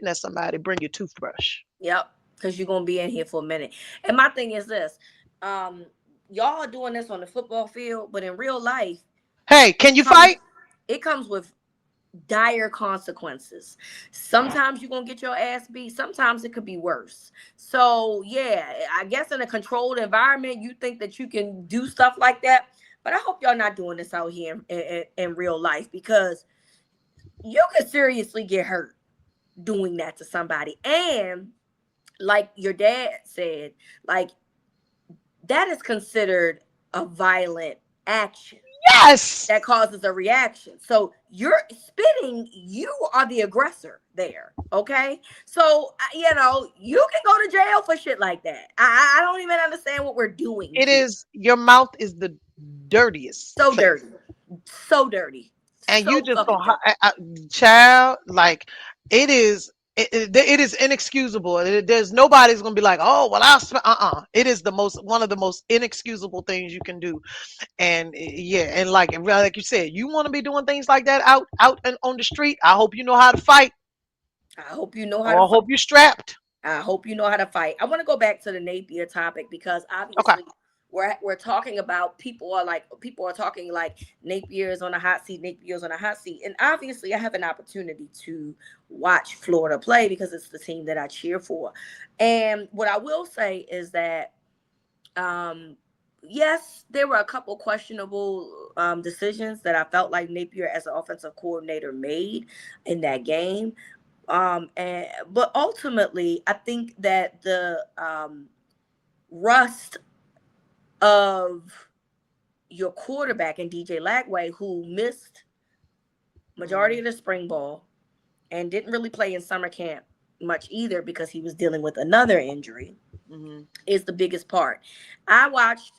at somebody, bring your toothbrush. Yep. Because you're going to be in here for a minute. And my thing is this um, y'all are doing this on the football field, but in real life, Hey, can it you comes. fight? It comes with dire consequences. Sometimes you're gonna get your ass beat. Sometimes it could be worse. So yeah, I guess in a controlled environment, you think that you can do stuff like that. But I hope y'all not doing this out here in real life because you could seriously get hurt doing that to somebody. And like your dad said, like that is considered a violent action Yes. that causes a reaction. So you're spitting, you are the aggressor there. Okay. So, you can go to jail for shit like that. I don't even understand what we're doing It here. is. Your mouth is the dirtiest So place, dirty. So dirty. and you So just go, fucking dirty. child. Like it is. It is inexcusable. There's nobody's gonna be like, oh well, It is one of the most inexcusable things you can do. And yeah, and like you said, you want to be doing things like that out and on the street. I hope you know how to fight, I hope you know how or to I fight. hope you're strapped. I hope you know how to fight. I want to go back to the Napier topic because Okay. obviously we're talking about people are talking like Napier's on a hot seat, Napier's on a hot seat. And obviously I have an opportunity to watch Florida play because it's the team that I cheer for. And what I will say is that um yes, there were a couple questionable decisions that I felt like Napier as an offensive coordinator made in that game. And but ultimately I think that the rust of your quarterback and DJ Lagway, who missed majority Mm-hmm. of the spring ball and didn't really play in summer camp much either because he was dealing with another injury, Mm-hmm. is the biggest part. I watched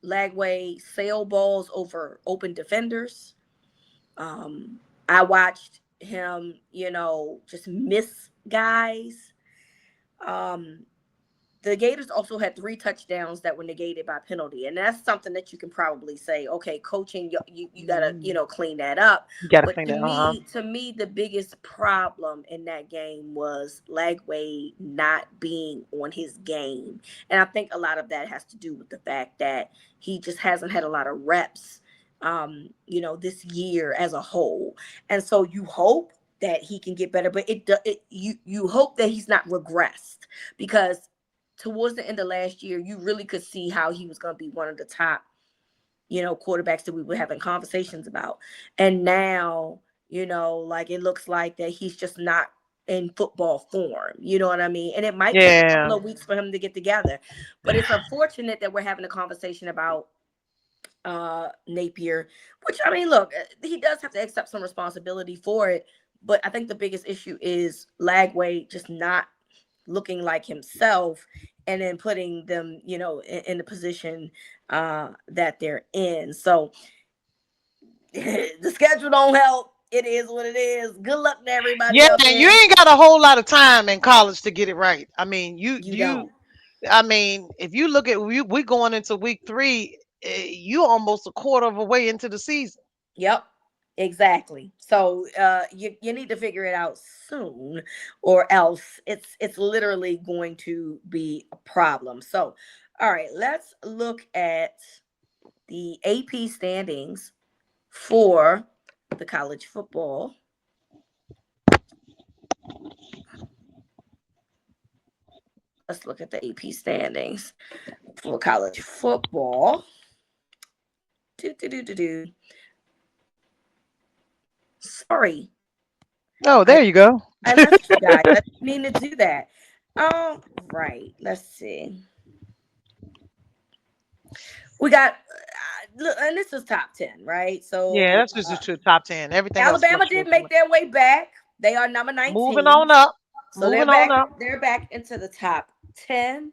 Lagway sail balls over open defenders. I watched him, just miss guys. Um, the Gators also had 3 touchdowns that were negated by penalty, and that's something that you can probably say, okay, coaching, you gotta Mm-hmm. clean that up. You gotta But clean to that. me, the biggest problem in that game was Lagway not being on his game, and I think a lot of that has to do with the fact that he just hasn't had a lot of reps, this year as a whole, and so you hope that he can get better, but you hope that he's not regressed because towards the end of last year, you really could see how he was going to be one of the top, quarterbacks that we were having conversations about. And now, like it looks like that he's just not in football form. You know what I mean? And it might take a couple Yeah. of weeks for him to get together. But it's unfortunate that we're having a conversation about Napier, which I mean, look, he does have to accept some responsibility for it. But I think the biggest issue is Lagway just not looking like himself, and then putting them, in the position that they're in. So the schedule don't help. It is what it is. Good luck to everybody Yeah, out and you there. ain't got a whole lot of time in college to get it right. I mean, You don't. if you look at we going into week 3, you almost a quarter of a way into the season. Yep. Exactly. So you need to figure it out soon, or else it's literally going to be a problem. So, all right, let's look at the AP standings for the college football. Let's look at the AP standings for college football. Do do do do do. Sorry, Oh, I there you go. I left you guys. I didn't mean to do that. Right. Let's see. We got, and this is top 10, right? Yeah, So that's just the top 10. Everything else Alabama did fluctuates. make their way back. They are number Moving 19, on up. so they're Moving on back. up. They're back into the top 10.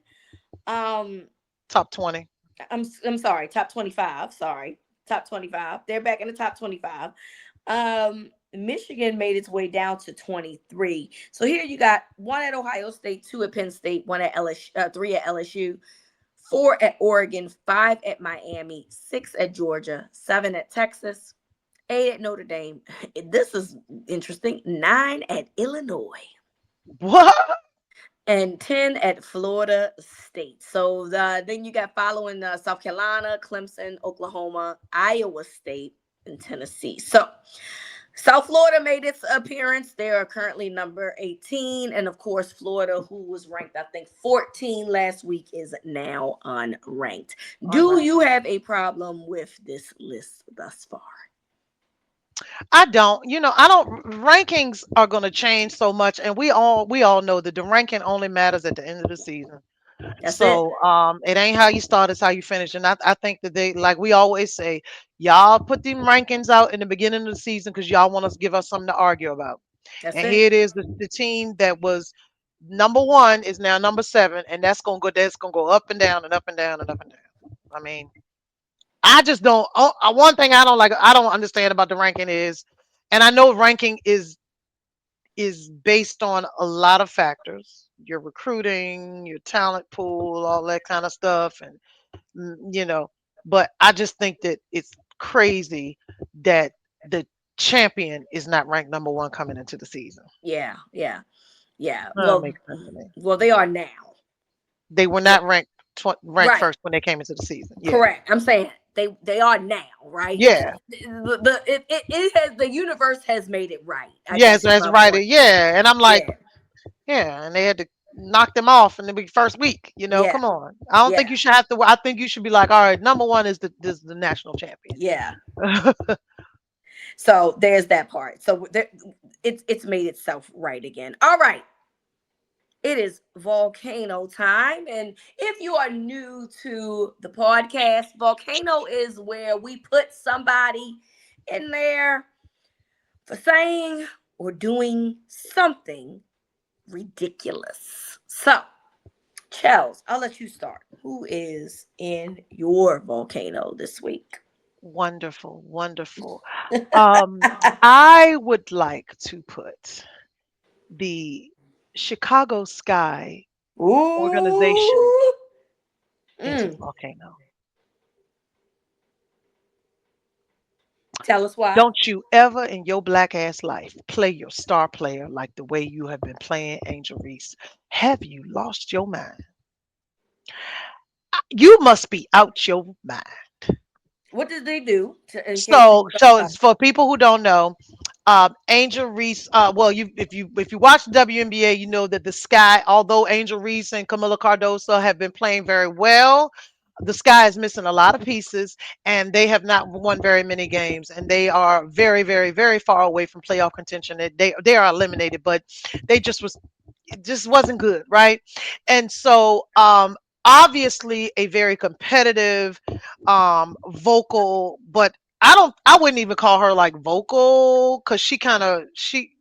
Um, Top 20. I'm sorry, top 25. Sorry, top 25. They're back in the top 25. Michigan made its way down to 23. So here you got one at Ohio State, two at Penn State, one at LSU, three at LSU, four at Oregon, five at Miami, six at Georgia, seven at Texas, eight at Notre Dame. This is interesting. Nine at Illinois What? and 10 at Florida State. So then you got following South Carolina, Clemson, Oklahoma, Iowa State, and Tennessee. So South Florida made its appearance. They are currently number 18. And of course, Florida, who was ranked, I think, 14 last week, is now unranked. All Do right. you have a problem with this list thus far? I don't. I don't. Rankings are going to change so much, and we all know that the ranking only matters at the end of the season. That's it. So it ain't how you start, it's how you finish. And I think that they, like we always say, y'all put them rankings out in the beginning of the season because y'all want us to give us something to argue about. That's And it. here it is, the team that was number 1 is now number 7, and that's gonna go up and down and up and down and up and down. I mean, I just don't. One thing I don't understand about the ranking is, and I know ranking is based on a lot of factors, your recruiting, your talent pool, all that kind of stuff, and you know. But I just think that it's crazy that the champion is not ranked number 1 coming into the season. Yeah, yeah, yeah. That makes sense to me. Well, they are now. They were Yeah, not ranked right. first when they came into the season. Yeah, Correct. I'm saying they are now, right? yeah, The universe has made it right. I yes, guess is that's my right. point. Yeah, and I'm like, Yeah, yeah, and they had to knock them off in the first week. yeah, Come on. I don't think yeah, you should have to. I think you should be like, all right, number 1 is the national champion. yeah. So there's that part. So it's made itself right again. All right. It is volcano time. And if you are new to the podcast, volcano is where we put somebody in there for saying or doing something ridiculous. So, Chels, I'll let you start. Who is in your volcano this week? Wonderful, wonderful. I would like to put the Chicago Sky organization Ooh. into the Mm. volcano. Tell us why. Don't you ever in your black ass life play your star player like the way you have been playing Angel Reese. Have you lost your mind? You must be out your mind. What did they do? In case So, people so don't know. it's for people who don't know, Angel Reese. Well, if you watch the WNBA, you know that the Sky, although Angel Reese and Camila Cardoso have been playing very well, the Sky is missing a lot of pieces, and they have not won very many games, and they are very, very, very far away from playoff contention. They are eliminated, but they it just wasn't good, right? And so, obviously, a very competitive, vocal, but I wouldn't even call her like vocal because she kind of she.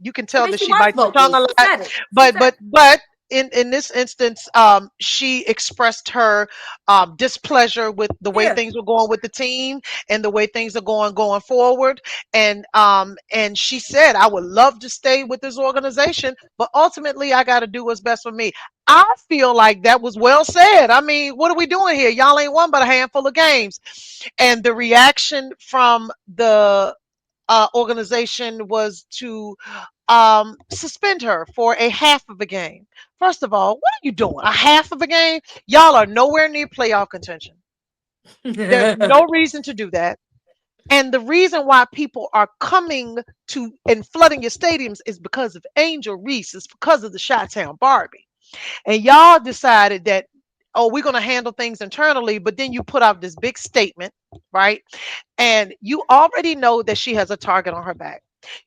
You can I tell mean, that she she was bites her vocal. tongue a She lot. said it. She But said, but in this instance, she expressed her displeasure with the way yeah. things were going with the team and the way things are going forward. And she said, I would love to stay with this organization, but ultimately I got to do what's best for me. I feel like that was well said. I mean, what are we doing here? Y'all ain't won but a handful of games. And the reaction from the organization was to suspend her for a half of a game. First of all, what are you doing? A half of a game? Y'all are nowhere near playoff contention. There's no reason to do that. And the reason why people are coming to and flooding your stadiums is because of Angel Reese, it's because of the Chi-Town Barbie. And y'all decided that, oh, we're going to handle things internally, but then you put out this big statement, right? And you already know that she has a target on her back.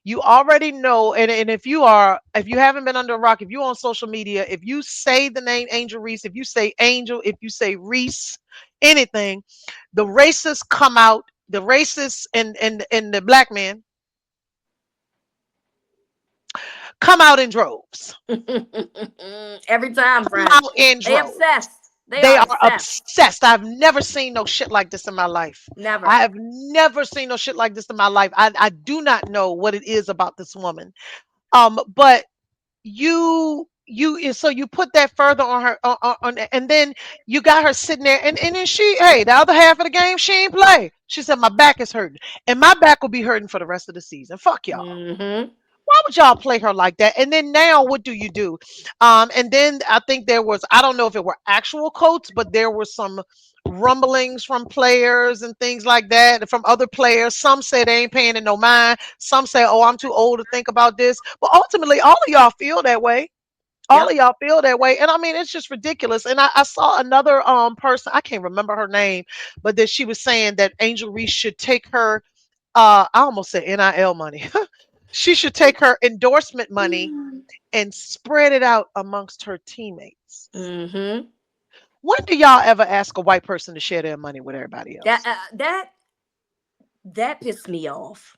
You already know, and if you haven't been under a rock, if you're on social media, if you say the name Angel Reese, if you say Angel, if you say Reese, anything, the racists come out, the racists and the black men come out in droves. Every time, Come friend. out in They droves. obsessed. They They are are obsessed. obsessed. I've never seen no shit like this in my life. Never. I have never seen no shit like this in my life. I do not know what it is about this woman. But so you put that further on her and then you got her sitting there and then hey, the other half of the game she ain't play. She said my back is hurting and my back will be hurting for the rest of the season. Fuck y'all. Mm-hmm. Why would y'all play her like that? And then now what do you do? And then I think there was, I don't know if it were actual quotes, but there were some rumblings from players and things like that from other players. Some say they ain't paying it no mind. Some say, oh, I'm too old to think about this. But ultimately, all of y'all feel that way. All Yep. of y'all feel that way. And I mean, it's just ridiculous. And I saw another person, I can't remember her name, but that she was saying that Angel Reese should take her I almost said NIL money. She should take her endorsement money and spread it out amongst her teammates. Mm-hmm. When do y'all ever ask a white person to share their money with everybody That else? that pissed me off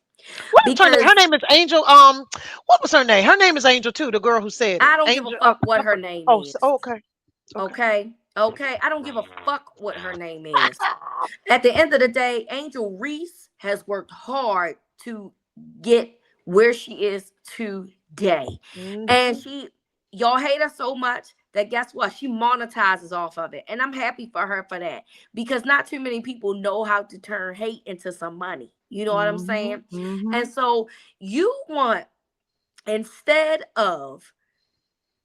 What was her name? Her because name is Angel. What was her name? Her name is Angel too. The girl who said it. I don't give a Angel. fuck what her name is. Okay. Okay. Okay. Okay. I don't give a fuck what her name is. At the end of the day, Angel Reese has worked hard to get where she is today. And Hmm. y'all hate her so much that guess what? She monetizes off of it. And I'm happy for her for that because not too many people know how to turn hate into some money. You know what I'm Hmm. saying? Hmm. And so you want, instead of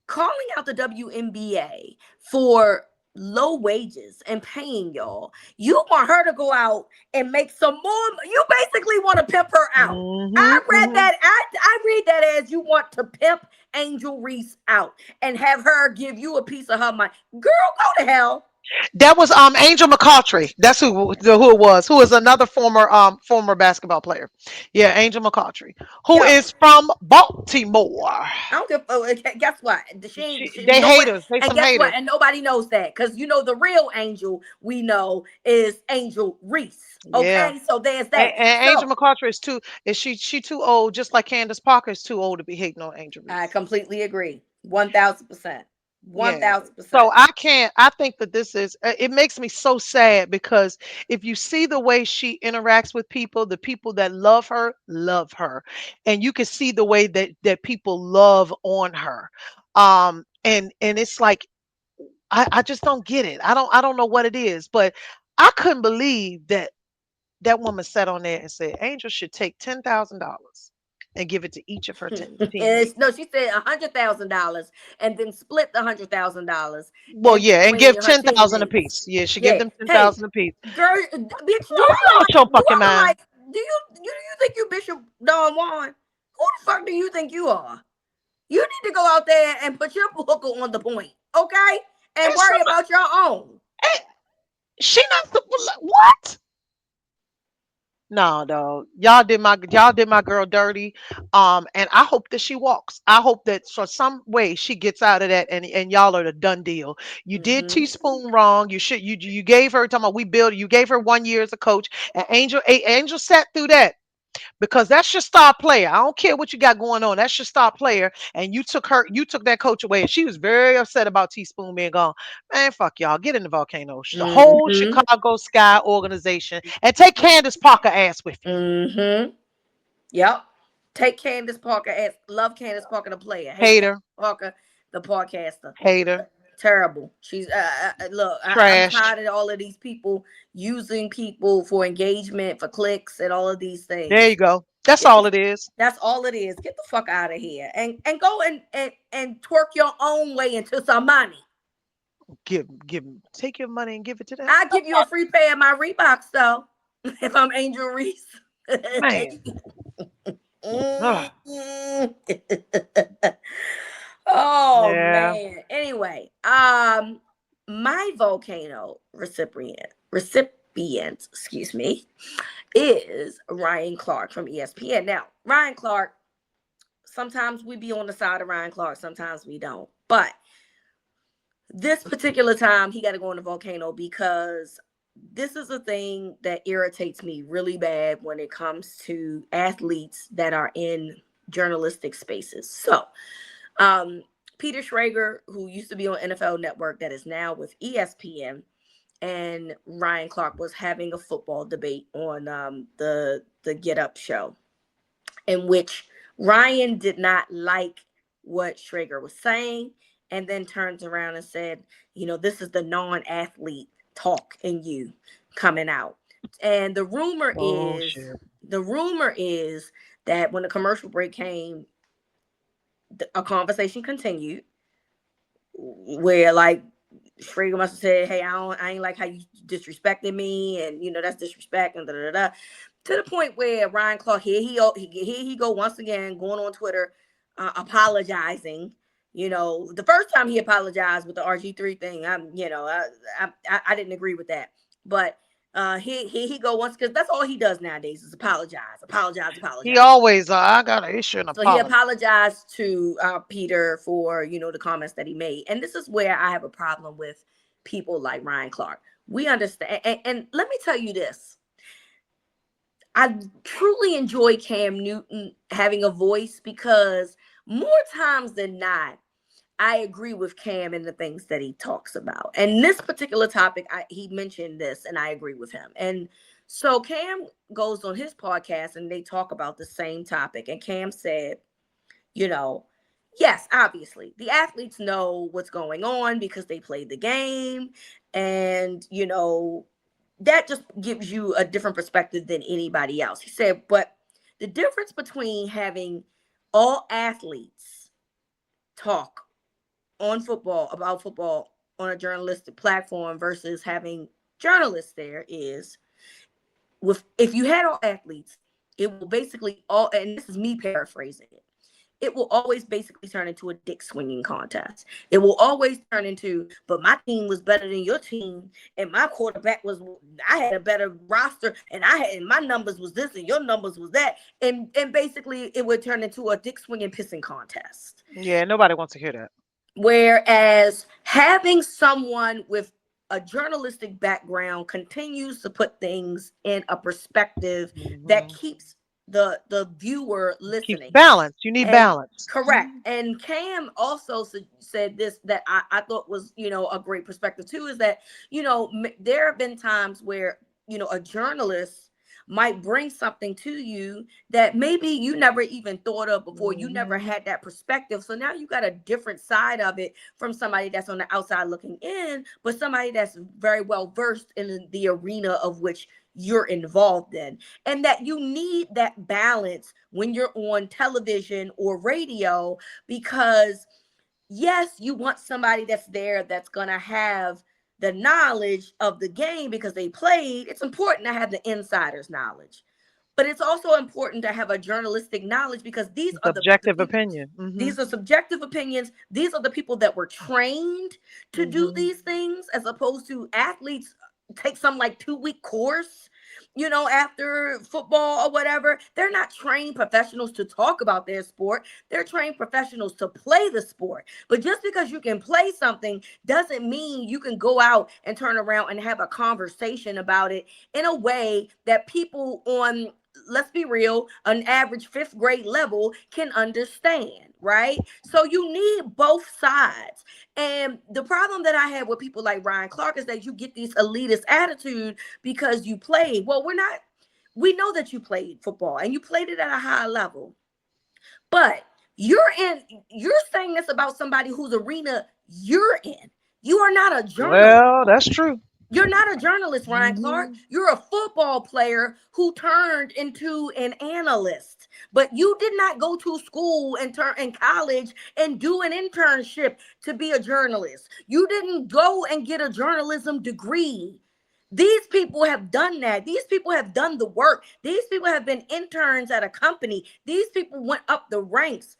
calling out the WNBA for low wages and paying y'all, you want her to go out and make some more. You basically want to pimp her out. Hmm. I read Hmm. that. I read that as you want to pimp Angel Reese out and have her give you a piece of her mind. Girl, go to hell. That was Angel McCautry. That's who it was. Who is another former basketball player. Yeah, Angel McCautry, who Yo, is from Baltimore. I don't give. Guess what? They No one. haters. They And some guess what? haters. And nobody knows that because the real Angel we know is Angel Reese. Yeah. Okay, so there's that. And Angel So McCautry is too. Is she too old? Just like Candace Parker is too old to be hating on Angel I Reese. completely agree. 1000%. one Yeah. thousand So percent. I can't. I think that this is. It makes me so sad because if you see the way she interacts with people, the people that love her, and you can see the way that people love on her. And it's like I just don't get it. I don't know what it is, but I couldn't believe that that woman sat on there and said Angel should take $10,000 and give it to each of her teammates. No, she said $100,000 and then split the $100,000 Well, and yeah, and between give her 10,000 teammates. apiece. Yeah, she give Yeah. them ten Hey, thousand apiece. girl, bitch, Are you out your do fucking I look mind? like do you think you Bishop Don Juan? Who the fuck do you think you are? You need to go out there and put your hooker on the point, okay? And And some, worry about your own. eh, she not what? No, dog. Y'all did my girl dirty. And I hope that she walks. I hope that for some way she gets out of that and y'all are the done deal. You did Mm-hmm. teaspoon wrong. You gave her talking about we build you gave her 1 year as a coach and Angel sat through that. because that's your star player. I don't care what you got going on. That's your star player. And you took that coach away. And she was very upset about Teaspoon being gone. Man, fuck y'all. Get in the volcano. The whole Mm-hmm. Chicago Sky organization. And take Candace Parker ass with you. Mm-hmm. Yep. Take Candace Parker as love Candace Parker the player. Hate Candace Hater. Parker the podcaster. Hater. Terrible. She's look. I'm Trash. tired of all of these people using people for engagement, for clicks, and all of these There things. you go. That's Get the, all it is. that's all it is. Get the fuck out of here and go and twerk your own way into some money. Take your money and give it to them. I give you a free pair of my Reeboks though, if I'm Angel Reese. Man. Ugh. Mm. Oh Yeah. man. Anyway, my volcano excuse me, is Ryan Clark from ESPN. Now, Ryan Clark, sometimes we be on the side of Ryan Clark, sometimes we don't. But this particular time, he got to go on the volcano because this is a thing that irritates me really bad when it comes to athletes that are in journalistic spaces. So, Peter Schrager, who used to be on NFL Network, that is now with ESPN, and Ryan Clark was having a football debate on the Get Up show, in which Ryan did not like what Schrager was saying, and then turns around and said, this is the non-athlete talk in you coming out. And Bullshit. the rumor is that when the commercial break came, a conversation continued where like Schrager must have said, "Hey, I ain't like how you disrespected me, and that's disrespect and da da da." To the point where Ryan Clark here he go once again going on Twitter, apologizing. The first time he apologized with the RG3 thing, I didn't agree with that, but here he go once because that's all he does nowadays is apologize, apologize, He apologize. always, I got to issue an So he apology. apologized to Peter for, the comments that he made. And this is where I have a problem with people like Ryan Clark. We understand. And let me tell you this. I truly enjoy Cam Newton having a voice because more times than not, I agree with Cam and the things that he talks about. And this particular topic, he mentioned this, and I agree with him. And so Cam goes on his podcast, and they talk about the same topic. And Cam said, you know, yes, obviously, the athletes know what's going on because they played the game. And, that just gives you a different perspective than anybody else. He said, but the difference between having all athletes talk about football on a journalistic platform versus having journalists there is if you had all athletes, it will basically and this is me paraphrasing it will always basically turn into a dick swinging contest. It will always turn into, but my team was better than your team, and my quarterback I had a better roster, and and my numbers was this, and your numbers was that, and basically it would turn into a dick swinging pissing contest. Yeah, nobody wants to hear that. Whereas having someone with a journalistic background continues to put things in a perspective that Hmm. keeps the viewer Keeps listening. balance. You need And balance. correct. And Cam also said this that I thought was, a great perspective too, is that, there have been times where, a journalist might bring something to you that maybe you never even thought of before. You never Hmm. had that perspective. So now you got a different side of it from somebody that's on the outside looking in, but somebody that's very well versed in the arena of which you're involved in. And that you need that balance when you're on television or radio, because yes, you want somebody that's there that's going to have the knowledge of the game because they played. It's important to have the insider's knowledge, but it's also important to have a journalistic knowledge because these are the Subjective people. opinion. Hmm. These are subjective opinions. These are the people that were trained to do Hmm. these things, as opposed to athletes take some like 2-week course, after football or whatever. They're not trained professionals to talk about their sport. They're trained professionals to play the sport. But just because you can play something doesn't mean you can go out and turn around and have a conversation about it in a way that people on let's be real, an average fifth grade level can understand, right? So you need both sides. And the problem that I have with people like Ryan Clark is that you get this elitist attitude because you played. Well, we know that you played football and you played it at a high level. But you're saying this about somebody whose arena you're in. You are not a journalist. Well, that's true. You're not a journalist, Ryan Clark. Mhm. You're a football player who turned into an analyst. But you did not go to school and turn in college and do an internship to be a journalist. You didn't go and get a journalism degree. These people have done that. These people have done the work. These people have been interns at a company. These people went up the ranks.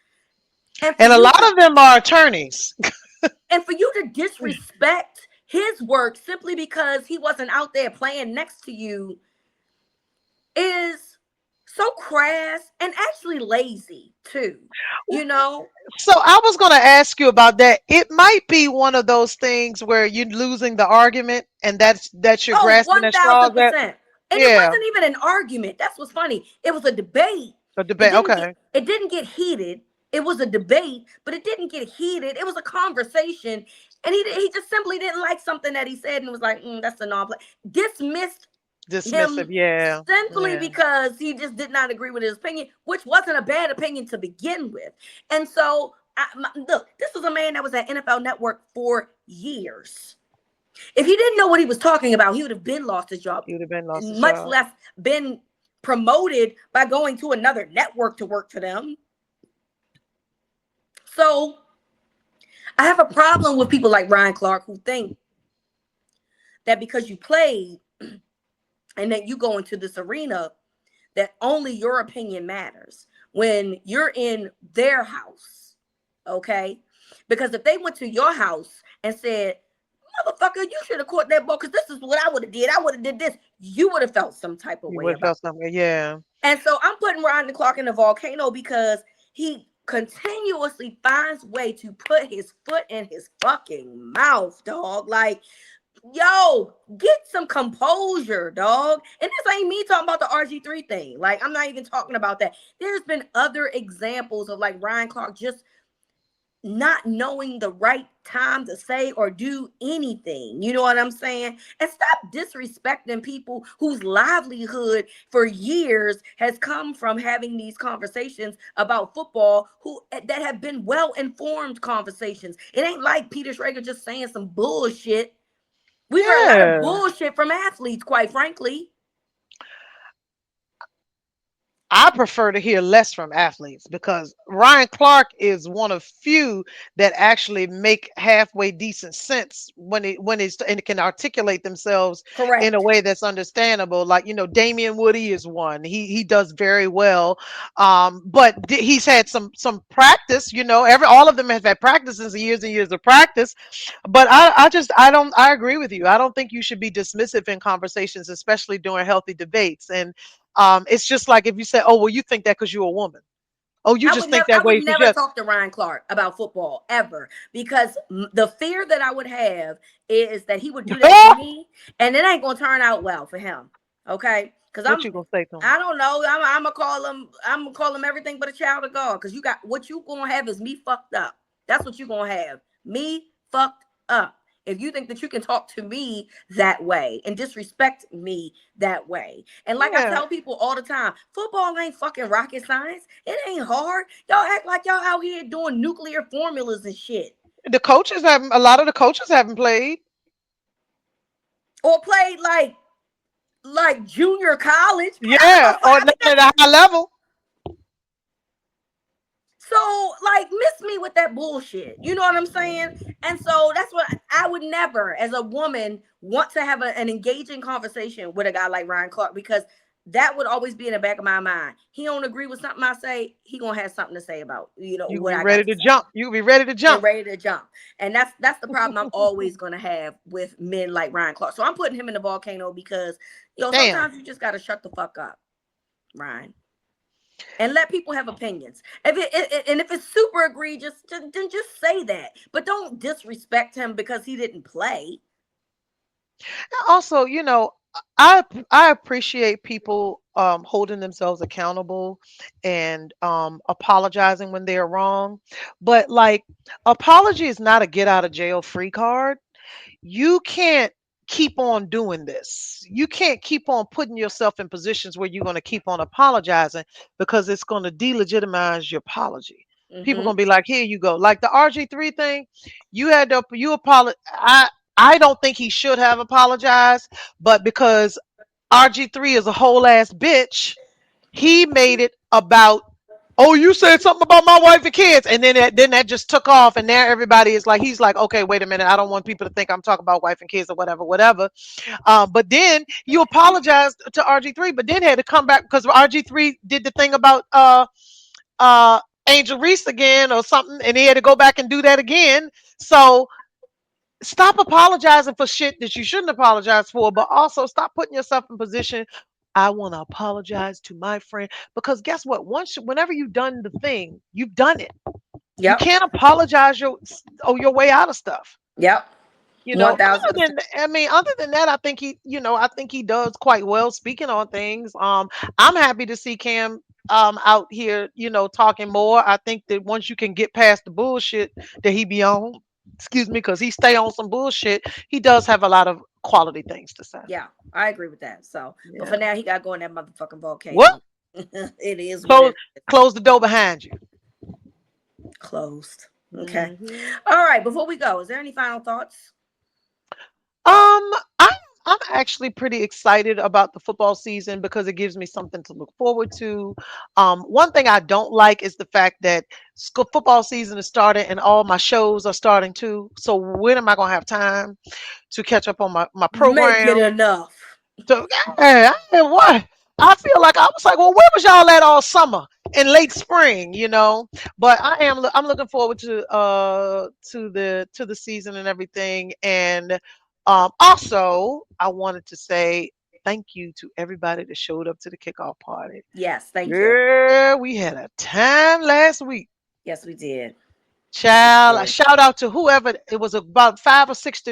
And for And a you lot to of them are attorneys. disrespect his work simply because he wasn't out there playing next to you is so crass and actually lazy too. You know? So I was going to ask you about that. It might be one of those things where you're losing the argument, and that's you're Oh, grasping at straws. At 1000%. And it yeah, wasn't even an argument. That's what's funny. It was a debate. the debate. Okay, It didn't get heated. It was a debate, but it didn't get heated. It was a conversation. And he just simply didn't like something that he said and was like, that's a non-play. Dismissed dismissive. him Yeah, simply yeah. because he just did not agree with his opinion, which wasn't a bad opinion to begin with. And so, look, this was a man that was at NFL Network for years. If he didn't know what he was talking about, he would have been lost his job, He would have been lost his much job. less been promoted by going to another network to work for them. So I have a problem with people like Ryan Clark who think that because you played and then you go into this arena that only your opinion matters when you're in their house. Okay? Because if they went to your house and said, motherfucker, you should have caught that ball because this is what I would have did. I would have did this. You would have felt some type of You way would have about felt something. Yeah. it. And so I'm putting Ryan Clark in the volcano because he continuously finds way to put his foot in his fucking mouth, dog. Like, yo, get some composure, dog. And this ain't me talking about the RG3 thing. Like, I'm not even talking about that. There's been other examples of like Ryan Clark just not knowing the right time to say or do anything. You know what I'm saying? And stop disrespecting people whose livelihood for years has come from having these conversations about football who that have been well-informed conversations. It ain't like Peter Schrager just saying some bullshit. We heard a lot of Yeah. bullshit from athletes, quite frankly. I prefer to hear less from athletes because Ryan Clark is one of few that actually make halfway decent sense when it's and can articulate themselves in a Correct. way that's understandable. Like Damian Woody is one. He does very well, but he's had some practice. All of them have had practices and years of practice. But I agree with you. I don't think you should be dismissive in conversations, especially during healthy debates. And it's just like if you say, "Oh, well, you think that because you're a woman. Oh, you just think I that would way because never you're." talk to Ryan Clark about football ever because the fear that I would have is that he would do that to me and it ain't gonna turn out well for him. Okay, because What you gonna say to him? I don't know. I'm gonna call him. I'm gonna call him everything but a child of God. Because you got what you gonna have is me fucked up. That's what you gonna have. Me fucked up. If you think that you can talk to me that way and disrespect me that way. And like I Yeah, tell people all the time, football ain't fucking rocket science. It ain't hard. Y'all act like y'all out here doing nuclear formulas and shit. the coaches haven't. A lot of the coaches haven't played. Or played like junior college. I Yeah, don't know. or I not mean, at a high level. so, like, miss me with that bullshit. You know what I'm saying? And so that's what I would never, as a woman, want to have an engaging conversation with a guy like Ryan Clark because that would always be in the back of my mind. He don't agree with something I say, he gonna have something to say about You what be I got ready to to say jump. You be ready to and jump. ready to jump. And that's the problem I'm always gonna have with men like Ryan Clark. So I'm putting him in the volcano because Damn. sometimes you just gotta shut the fuck up, Ryan, and let people have opinions. If it's super egregious, then just say that. But don't disrespect him because he didn't play. Also, I I appreciate people holding themselves accountable and apologizing when they're wrong. But like, apology is not a get out of jail free card. You can't keep on doing this. You can't keep on putting yourself in positions where you're going to keep on apologizing, because it's going to delegitimize your apology. People Mm-hmm. going to be like, "Here you go." Like the RG3 thing, you apologize. I don't think he should have apologized, but because RG3 is a whole ass bitch, he made it about, oh, you said something about my wife and kids, and then that just took off, and now everybody is like, he's like, okay, wait a minute, I don't want people to think I'm talking about wife and kids or whatever, whatever. But then you apologized to RG3, but then had to come back because RG3 did the thing about uh Angel Reese again or something, and he had to go back and do that again. So stop apologizing for shit that you shouldn't apologize for, but also stop putting yourself in position. I want to apologize to my friend, because guess what? Whenever you've done the thing, you've done it. You Yep. can't apologize your way out of stuff. Yep. Other 1000%. than, other than that, I think he does quite well speaking on things. I'm happy to see Cam out here, talking more. I think that once you can get past the bullshit that he be on, excuse me, because he stay on some bullshit, he does have a lot of quality things to say. Yeah, I agree with that. So, but for Yeah. now, he got to go in that motherfucking What? volcano. It is what Close it is. close the door behind you. Closed. Okay. Hmm. All right. Before we go, is there any final thoughts? Um, I'm I'm actually pretty excited about the football season because it gives me something to look forward to. One thing I don't like is the fact that school football season is starting and all my shows are starting too. So when am I gonna have time to catch up on my Make it program? enough. So yeah, what? I feel like I was like, well, where was y'all at all summer and late spring, But I'm looking forward to the season and everything. And also, I wanted to say thank you to everybody that showed up to the kickoff party. Yes, thank you. Yeah, we had a time last week. Yes, we did. Yes, we Child, a did. shout out to whoever. It was about 5 or 6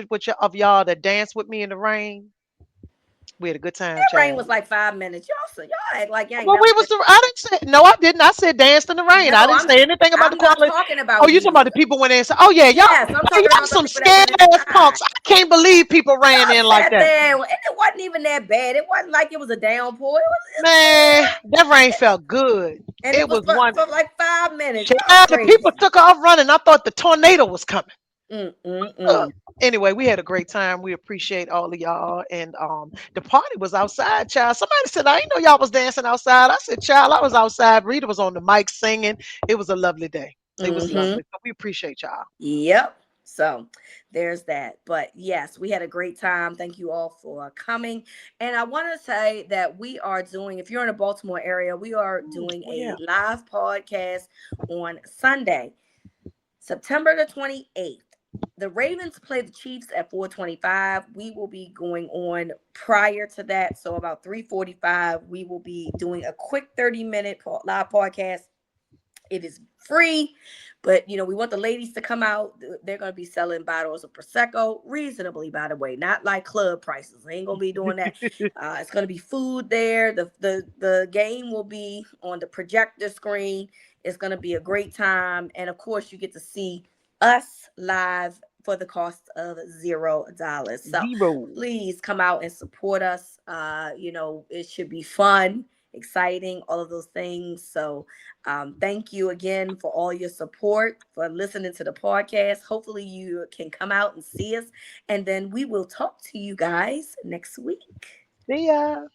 of y'all that danced with me in the rain. We had a good time, That rain child. was like 5 minutes. Y'all act like y'all ain't Well, never been. I didn't say, no, I didn't. I said danced in the rain. No, I didn't say anything about the I'm not quality. talking Oh, about you talking you. about the people went in and said, oh, yeah, Yes, I'm talking y'all about the some people that scared went ass inside. punks. I can't believe people ran in Y'all like sat that. there, and it wasn't even that bad. It wasn't like it was a downpour. Man, that rain felt good. And it It was was one. for like 5 minutes. Y'all Child, the people crazy. took off running. I thought the tornado was coming. Uh, Mm-mm-mm. Anyway, we had a great time. We appreciate all of y'all. And the party was outside, child. Somebody said, I didn't know y'all was dancing outside. I said, child, I was outside. Rita was on the mic singing. It was a lovely day. It was Mm-hmm. lovely. So we appreciate y'all. Yep. So there's that. But yes, we had a great time. Thank you all for coming. And I want to say that we are doing, if you're in the Baltimore area, we are doing Oh, a yeah. live podcast on Sunday, September the 28th. The Ravens play the Chiefs at 4:25. We will be going on prior to that. So about 3:45, we will be doing a quick 30-minute live podcast. It is free, but we want the ladies to come out. They're going to be selling bottles of prosecco reasonably, by the way, not like club prices. They ain't going to be doing that. It's going to be food there. The game will be on the projector screen. It's going to be a great time, and of course, you get to see us live for the cost of $0. So Zero. please come out and support us. It should be fun, exciting, all of those things. So thank you again for all your support, for listening to the podcast. Hopefully, you can come out and see us, and then we will talk to you guys next week. See ya.